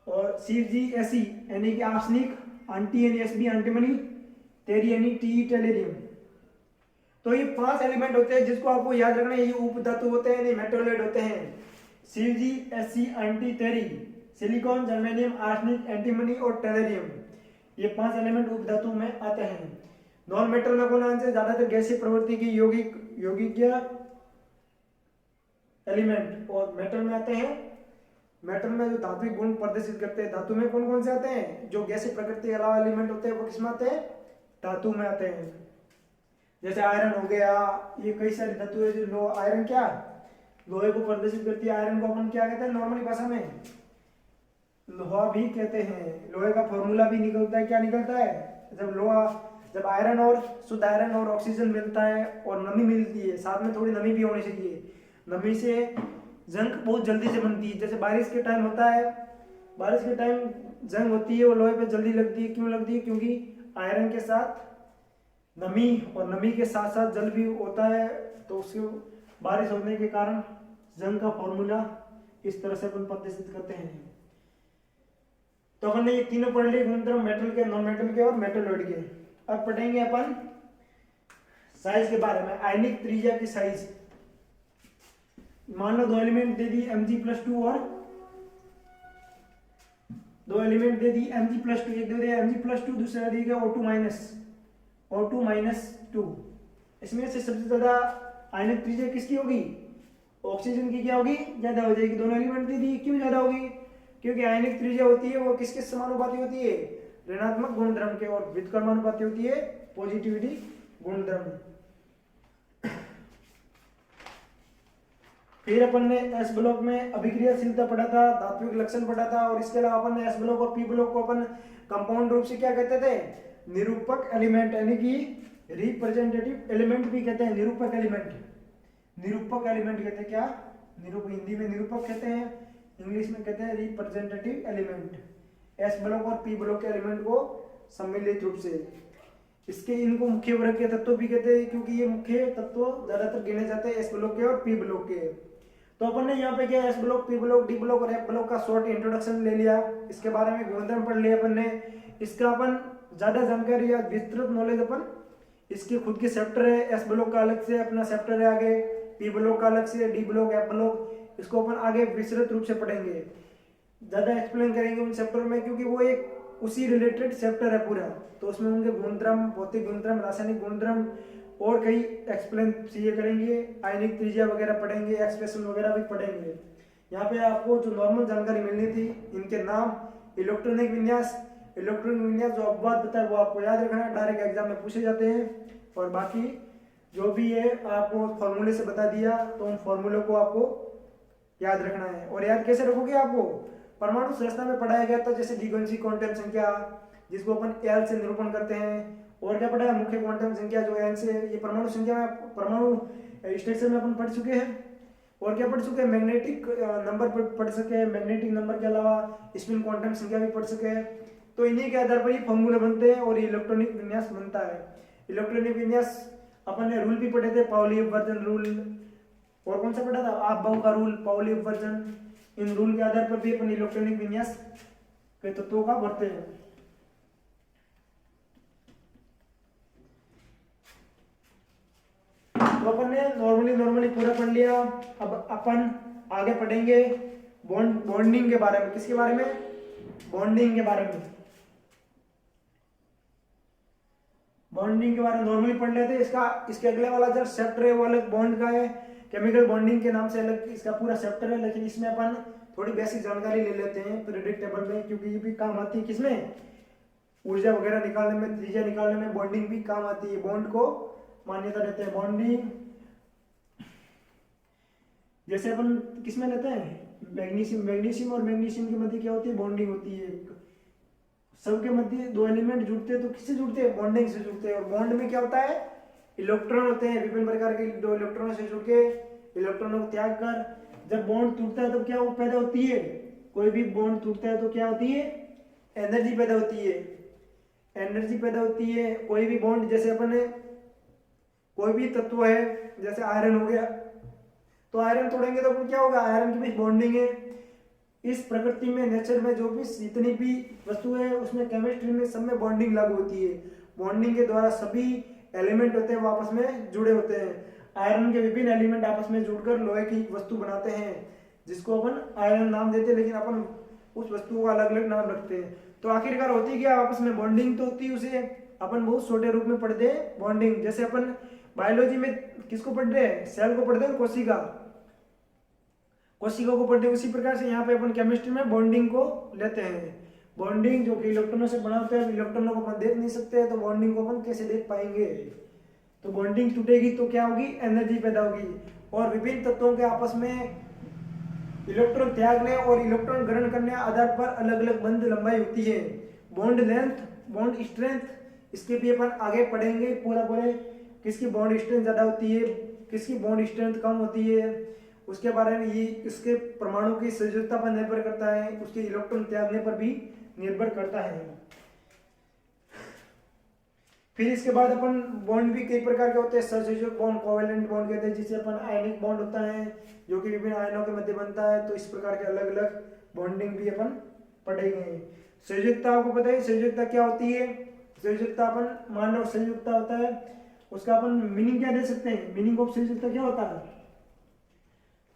और शिवजी ऐसी यानी कि आर्सेनिक, आंटी यानी एसबी एंटीमनी, तेरी यानी टी टेलेरियम। तो ये 5 एलिमेंट होते हैं जिसको आपको याद रखना है, ये उपधातु होते हैं, यानी मेटलॉइड होते हैं। शिवजी एससी आंटी तेरी, सिलिकॉन, जर्मेनियम, आर्सेनिक, एंटीमनी और टेलेरियम, ये 5 एलिमेंट उपधातु में आते हैं। नॉन मेटल में कौन आंसर, ज्यादातर गैसीय प्रवृत्ति की यौगिक एलिमेंट, और मेटल में आते हैं, मेटल में जो धात्विक गुण प्रदर्शित करते हैं। धातु में कौन कौन से आते हैं, जो गैसीय प्रकृति के अलावा एलिमेंट होते हैं वो किसमें आते हैं, धातु में आते हैं। जैसे आयरन हो गया, ये कई सारी धातु है जो आयरन क्या लोहे को प्रदर्शित करती है। आयरन को अपन क्या कहते हैं नॉर्मली भाषा में, लोहा भी कहते हैं। लोहे का फॉर्मूला भी निकलता है, क्या निकलता है, जब आयरन और शुद्ध आयरन और ऑक्सीजन मिलता है और नमी मिलती है, साथ में थोड़ी नमी भी होनी चाहिए, नमी से जंग बहुत जल्दी से बनती है। जैसे बारिश के टाइम होता है, बारिश के टाइम जंग होती है वो लोहे पे जल्दी लगती है, क्यों लगती है, क्योंकि आयरन के साथ नमी और नमी के साथ साथ जल भी होता है, तो उसके बारिश होने के कारण जंग का फॉर्मूला इस तरह से अपन प्रदर्शित करते हैं। तो अपन ने ये तीनों पढ़ लिए गुणधर्म, मेटल के, नॉन मेटल के और मेटलॉइड के। अब पढ़ेंगे अपन साइज के बारे में, आयनिक त्रिज्या की साइज। मान लो 2 एलिमेंट दे दी Mg+2 और 2 एलिमेंट दे दी Mg+2, एक दे दिया Mg+2, दूसरा दे दिया O2-2। इसमें से सबसे ज्यादा आयनिक त्रिज्या किसकी होगी, ऑक्सीजन की क्या होगी, ज्यादा हो जाएगी। दोनों एलिमेंट दे दी, क्यों ज्यादा होगी, क्योंकि आयनिक त्रिज्या होती है वो किसके समानुपाती होती है, ऋणात्मक गुणधर्म के, और व्युत्क्रमानुपाती होती है पॉजिटिविटी गुणधर्म। फिर अपन ने एस ब्लॉक में अभिक्रियाशीलता पढ़ा था, धात्विक लक्षण पढ़ा था, और इसके अलावा अपन ने एस ब्लॉक और पी ब्लॉक को अपन कंपाउंड रूप से क्या कहते थे, निरूपक एलिमेंट यानी कि रिप्रेजेंटेटिव एलिमेंट भी कहते हैं। निरूपक एलिमेंट कहते हैं क्या, हिंदी में निरूपक कहते हैं, इंग्लिश में कहते हैं रिप्रेजेंटेटिव एलिमेंट। एस ब्लॉक और पी ब्लॉक के एलिमेंट को सम्मिलित रूप से इसके इनको मुख्य वर्ग के तत्व भी कहते हैं, क्योंकि ये मुख्य तत्व ज्यादातर गिने जाते हैं एस ब्लॉक के और पी ब्लॉक के। तो अपन ने यहाँ पे क्या S block, P block, D block और एफ ब्लॉक का शॉर्ट इंट्रोडक्शन ले लिया, इसके बारे में गुणधर्म पढ़ लिया अपन ने। इसका अपन ज्यादा जानकारी या विस्तृत नॉलेज अपन इसके खुद के चैप्टर है, एस ब्लॉक का अलग से अपना चैप्टर है, आगे पी ब्लॉक का अलग से, डी ब्लॉक, एफ ब्लॉक, इसको अपन आगे विस्तृत रूप से पढ़ेंगे, ज्यादा एक्सप्लेन करेंगे उन चैप्टर में, क्योंकि वो एक उसी रिलेटेड चैप्टर है पूरा। तो उसमें उनके गुणधर्म, भौतिक गुणधर्म, रासायनिक गुणधर्म और कई एक्सप्लेन चीजें करेंगे, आयनिक त्रिज्या वगैरह पढ़ेंगे, एक्सप्रेशन वगैरह भी पढ़ेंगे। यहाँ पे आपको जो नॉर्मल जानकारी मिलनी थी, इनके नाम, इलेक्ट्रॉनिक विन्यास जो अपवाद बताए वो आपको याद रखना है, डायरेक्ट एग्जाम में पूछे जाते हैं। और बाकी जो भी है आपको फॉर्मूले से बता दिया, तो उन फॉर्मूलों को आपको याद रखना है। और याद कैसे रखोगे, आपको परमाणु संरचना में पढ़ाया गया था, जैसे द्विगुणित क्वांटम संख्या जिसको अपन एल से निरूपण करते हैं, और क्या पढ़ा है, मुख्य क्वांटम संख्या जो एन से, ये परमाणु संख्या में, परमाणु स्ट्रक्चर में अपन पढ़ चुके हैं। और क्या पढ़ चुके हैं, मैग्नेटिक नंबर पढ़ सके हैं, मैग्नेटिक नंबर के अलावा स्पिन क्वांटम संख्या भी पढ़ सके हैं। तो इन्हीं के आधार पर ही फॉर्मूले बनते हैं और इलेक्ट्रॉनिक विन्यास बनता है। इलेक्ट्रॉनिक विन्यास अपन ने रूल भी पढ़े थे, पाउली अपवर्जन रूल, और कौन सा पढ़ा था, आपबाउ का रूल, पाउली अपवर्जन। इन रूल के आधार पर भी अपन इलेक्ट्रॉनिक विन्यास के तत्वों का पढ़ते हैं। तो अपन ने नॉर्मली पूरा पढ़ लिया। अब अपन आगे पढ़ेंगे बॉन्डिंग के बारे में। किसके बारे में, बॉन्डिंग के बारे में, बॉन्डिंग के बारे में नॉर्मली पढ़ लेते हैं। इसके अगले वाला जो चैप्टर है वो अलग बॉन्ड का है, केमिकल बॉन्डिंग के नाम से अलग इसका पूरा चैप्टर है, लेकिन इसमें अपन थोड़ी बेसिक जानकारी ले लेते हैं पीरियोडिक टेबल में, क्योंकि ये भी काम आती है किसमें, ऊर्जा वगैरह निकालने में, त्रिज्या निकालने में बॉन्डिंग भी काम आती है, बॉन्ड को मान्यता देते हैं। बॉन्डिंग जैसे अपन किसमें लेते हैं, मैग्नीशियम और मैग्नीशियम के मध्य क्या होती है, बॉन्डिंग होती है। सबके मध्य दो एलिमेंट जुड़ते हैं तो किससे जुड़ते हैं, बॉन्डिंग से जुड़ते हैं। और बॉन्ड में क्या होता है, इलेक्ट्रॉन होते हैं, विभिन्न प्रकार के दो इलेक्ट्रॉनों से जुड़ के इलेक्ट्रॉनों को त्याग कर जब बॉन्ड टूटता है तो क्या वो पैदा होती है, कोई भी बॉन्ड टूटता है तो क्या होती है, एनर्जी पैदा होती है, एनर्जी पैदा होती है। कोई भी बॉन्ड, जैसे अपन कोई भी तत्व है जैसे आयरन हो गया, तो आयरन तोड़ेंगे तो क्या होगा, आयरन के बीच बॉन्डिंग है। इस प्रकृति में, नेचर में जो भी जितनी भी वस्तु है उसमें, केमिस्ट्री में, सब में बॉन्डिंग लागू होती है। बॉन्डिंग के द्वारा सभी एलिमेंट होते हैं वो आपस में जुड़े होते हैं। आयरन के विभिन्न एलिमेंट आपस में जुड़कर लोहे की वस्तु बनाते हैं, जिसको अपन आयरन नाम देते हैं, लेकिन अपन उस वस्तु को अलग अलग नाम रखते हैं। तो आखिरकार होती क्या, आपस में बॉन्डिंग तो होती है, उसे अपन बहुत छोटे रूप में पढ़ते हैं बॉन्डिंग। जैसे अपन बायोलॉजी में किसको पढ़ रहे हैं, सेल को पढ़ते हैं, कोशिका को पढ़ते हैं। उसी प्रकार से यहाँ पे अपन केमिस्ट्री में बॉन्डिंग को लेते हैं। बॉन्डिंग जो कि इलेक्ट्रॉनों से बना होता है, इलेक्ट्रॉनों को अपन देख नहीं सकते, तो बॉन्डिंग को अपन कैसे देख पाएंगे। तो बॉन्डिंग टूटेगी तो क्या होगी, एनर्जी पैदा होगी। और विभिन्न तत्वों के आपस में इलेक्ट्रॉन त्यागने और इलेक्ट्रॉन ग्रहण करने आधार पर अलग अलग बंध लंबाई होती है। बॉन्ड लेंथ, बॉन्ड स्ट्रेंथ, इसके भी अपन आगे पढ़ेंगे पूरे किसकी बॉन्ड स्ट्रेंथ ज्यादा होती है, किसकी बॉन्ड स्ट्रेंथ कम होती है, उसके बारे में। ये इसके परमाणु की संयोजकता पर निर्भर करता है, उसके इलेक्ट्रॉन त्यागने पर भी निर्भर करता है। फिर इसके बाद अपन बॉन्ड भी कई प्रकार के होते हैं, सहसंयोजक बॉन्ड, कोवेलेंट बॉन्ड कहते हैं, जिसे अपन आयनिक बॉन्ड होता है जो कि विभिन्न आयनों के मध्य बनता है। तो इस प्रकार के अलग अलग बॉन्डिंग भी अपन पढ़ेंगे। संयोजकता आपको पता है, संयोजकता क्या होती है। संयोजकता अपन मान लो संयोजकता होता है, उसका अपन मीनिंग क्या दे सकते हैं, मीनिंग ऑफ संयोजकता क्या होता है।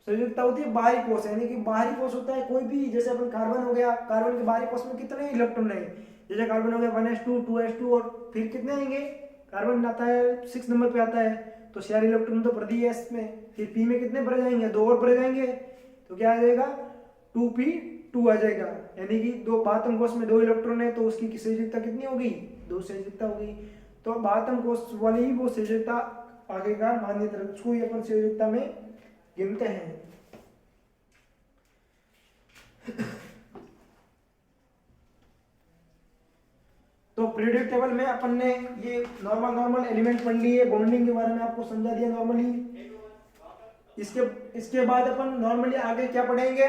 संयोजकता होती है बाहरी कोश, यानी कि बाहरी कोश होता है कोई भी, जैसे अपन कार्बन हो गया, कार्बन के बाहरी कोश में कितने इलेक्ट्रॉन है, जैसे कार्बन हो गया 1s2 2s2 और फिर कितने आएंगे, कार्बन आता है 6 नंबर पे आता है, तो 4 इलेक्ट्रॉन तो भर दिए एस में। फिर पी में कितने भरे जाएंगे, 2 और भरे जाएंगे, तो क्या आ जाएगा 2p2 आ जाएगा। यानी कि दो बातम कोश में 2 इलेक्ट्रॉन है तो उसकी संयोजकता कितनी होगी, 2 संयोजकता होगी। तो बातम कोश वाली ही वो संयोजकता आगेकार मान्यता, उसको ही अपन संयोजकता में गिनते हैं। तो पीरियोडिक टेबल में अपन ने ये नॉर्मल एलिमेंट पढ़ लिए, बॉन्डिंग के बारे में आपको समझा दिया नॉर्मली। इसके बाद अपन नॉर्मली आगे क्या पढ़ेंगे,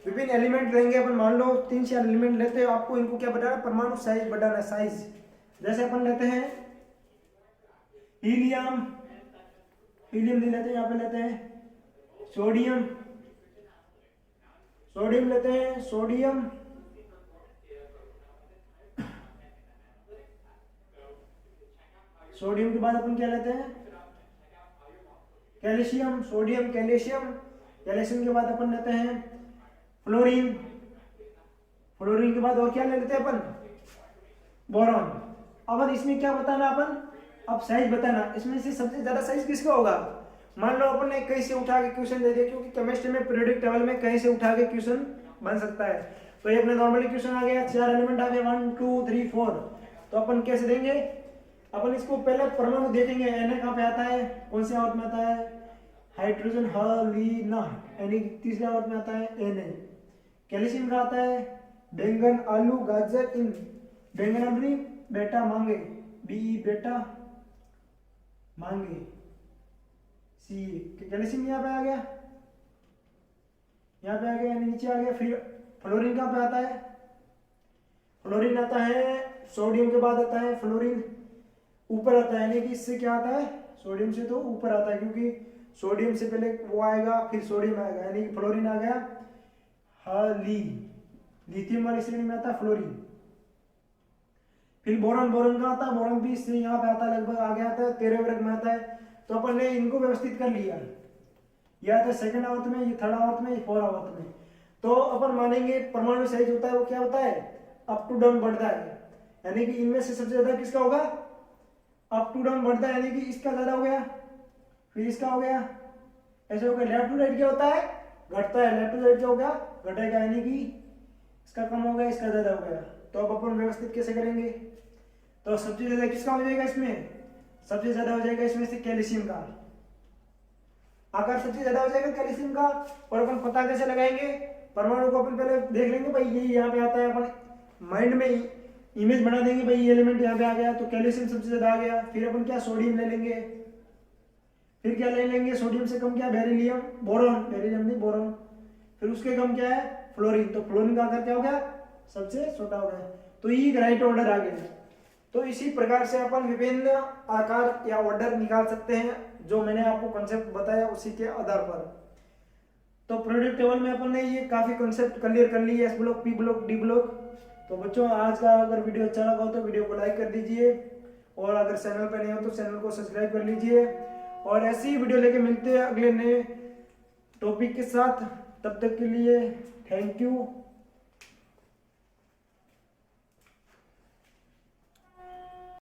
विभिन्न एलिमेंट लेंगे अपन। मान लो 3-4 एलिमेंट लेते हैं, आपको इनको क्या बताना, परमाणु साइज बढ़ाना, साइज। जैसे अपन लेते हैं हीलियम ले लेते हैं, यहाँ पे लेते हैं सोडियम लेते हैं, सोडियम के बाद अपन क्या लेते हैं, कैल्शियम, सोडियम कैल्शियम के बाद अपन लेते हैं फ्लोरीन के बाद और क्या ले लेते हैं अपन, बोरॉन। अब इसमें क्या बताना अपन, अब साइज बताना, इसमें से सबसे ज्यादा साइज किसका होगा। मान लो अपन ने कहीं से उठा के क्वेश्चन दे दिया, क्योंकि केमिस्ट्री में पीरियोडिक टेबल में कहीं से उठा के क्वेश्चन बन सकता है। तो ये अपने नॉर्मली क्वेश्चन आ गया, 4 एलिमेंट आ गए 1 2 3 4, तो अपन कैसे देंगे, अपन इसको पहले परमाणु देखेंगे, Na कहाँ पे आता है, कौन से आवर्त में आता है, हाइड्रोजन हलीना, यानी तीसरे आवर्त में आता है Na। कैल्शियम का आता है बैंगन, आलू, गाजर, इन बैंगन अपनी बेटा मांगे, बी बेटा मांगे, सी कैल्शियम यहाँ पे आ गया, यानी नीचे आ गया। फिर फ्लोरीन कहाँ पे आता है, फ्लोरीन आता है सोडियम के बाद आता है, फ्लोरीन ऊपर आता है, यानी कि इससे क्या आता है, सोडियम से तो ऊपर आता है, क्योंकि सोडियम से पहले वो आएगा फिर सोडियम आएगा, यानी कि फ्लोरीन आ गया लिथियम वाली श्रेणी में आता है फ्लोरीन। फिर बोरॉन का आता है, बोरॉन भी इससे यहाँ पे आता है, लगभग आगे आता है 13 वर्ग में आता है। तो अपन ने इनको व्यवस्थित कर लिया, ये आता है सेकंड आवर्त में, ये थर्ड आवर्त में, ये 4 आवर्त में। तो अपन मानेंगे परमाणु साइज होता है वो क्या होता है, अप टू डाउन बढ़ता है, यानी कि इनमें से सबसे ज्यादा किसका होगा, अप टू डाउन बढ़ता है, यानी कि इसका ज्यादा हो गया, फिर इसका हो गया, ऐसे हो गया। लेफ्ट टू राइट क्या होता है, घटता है, लेफ्ट टू राइट क्या होगा, घटेगा, यानी कि इसका कम हो गया, इसका ज्यादा हो गया। तो अब अपन व्यवस्थित कैसे करेंगे, तो सबसे ज्यादा किसका हो जाएगा, इसमें सबसे ज्यादा हो जाएगा इसमें से कैल्शियम का, आकार सबसे ज्यादा हो जाएगा कैल्शियम का। और अपन पता कैसे लगाएंगे, परमाणु को अपन पहले देख लेंगे भाई ये यहाँ पे आता है, अपन माइंड में इमेज बना देंगे भाई ये एलिमेंट यहाँ पे आ गया, तो कैल्शियम सबसे ज्यादा आ गया। फिर अपन क्या सोडियम ले लेंगे, फिर क्या ले लेंगे, सोडियम से कम क्या बेरिलियम, बोरॉन, बेरिलियम नहीं बोरॉन, फिर उसके कम क्या है फ्लोरीन, तो फ्लोरीन का आकार क्या हो गया, सबसे छोटा हो गया, तो ये राइट ऑर्डर आ गया। तो इसी प्रकार से अपन विभिन्न आकार या ऑर्डर निकाल सकते हैं, जो मैंने आपको कॉन्सेप्ट बताया उसी के आधार पर। तो पीरियोडिक टेबल में अपन ने ये काफी कॉन्सेप्ट क्लियर कर लिए, S block, P block, D block. तो बच्चों आज का अगर वीडियो अच्छा लगा हो तो वीडियो को लाइक कर दीजिए, और अगर चैनल पर नहीं हो तो चैनल को सब्सक्राइब कर लीजिए, और ऐसी ही वीडियो लेके मिलते हैं अगले नए टॉपिक के साथ। तब तक के लिए थैंक यू।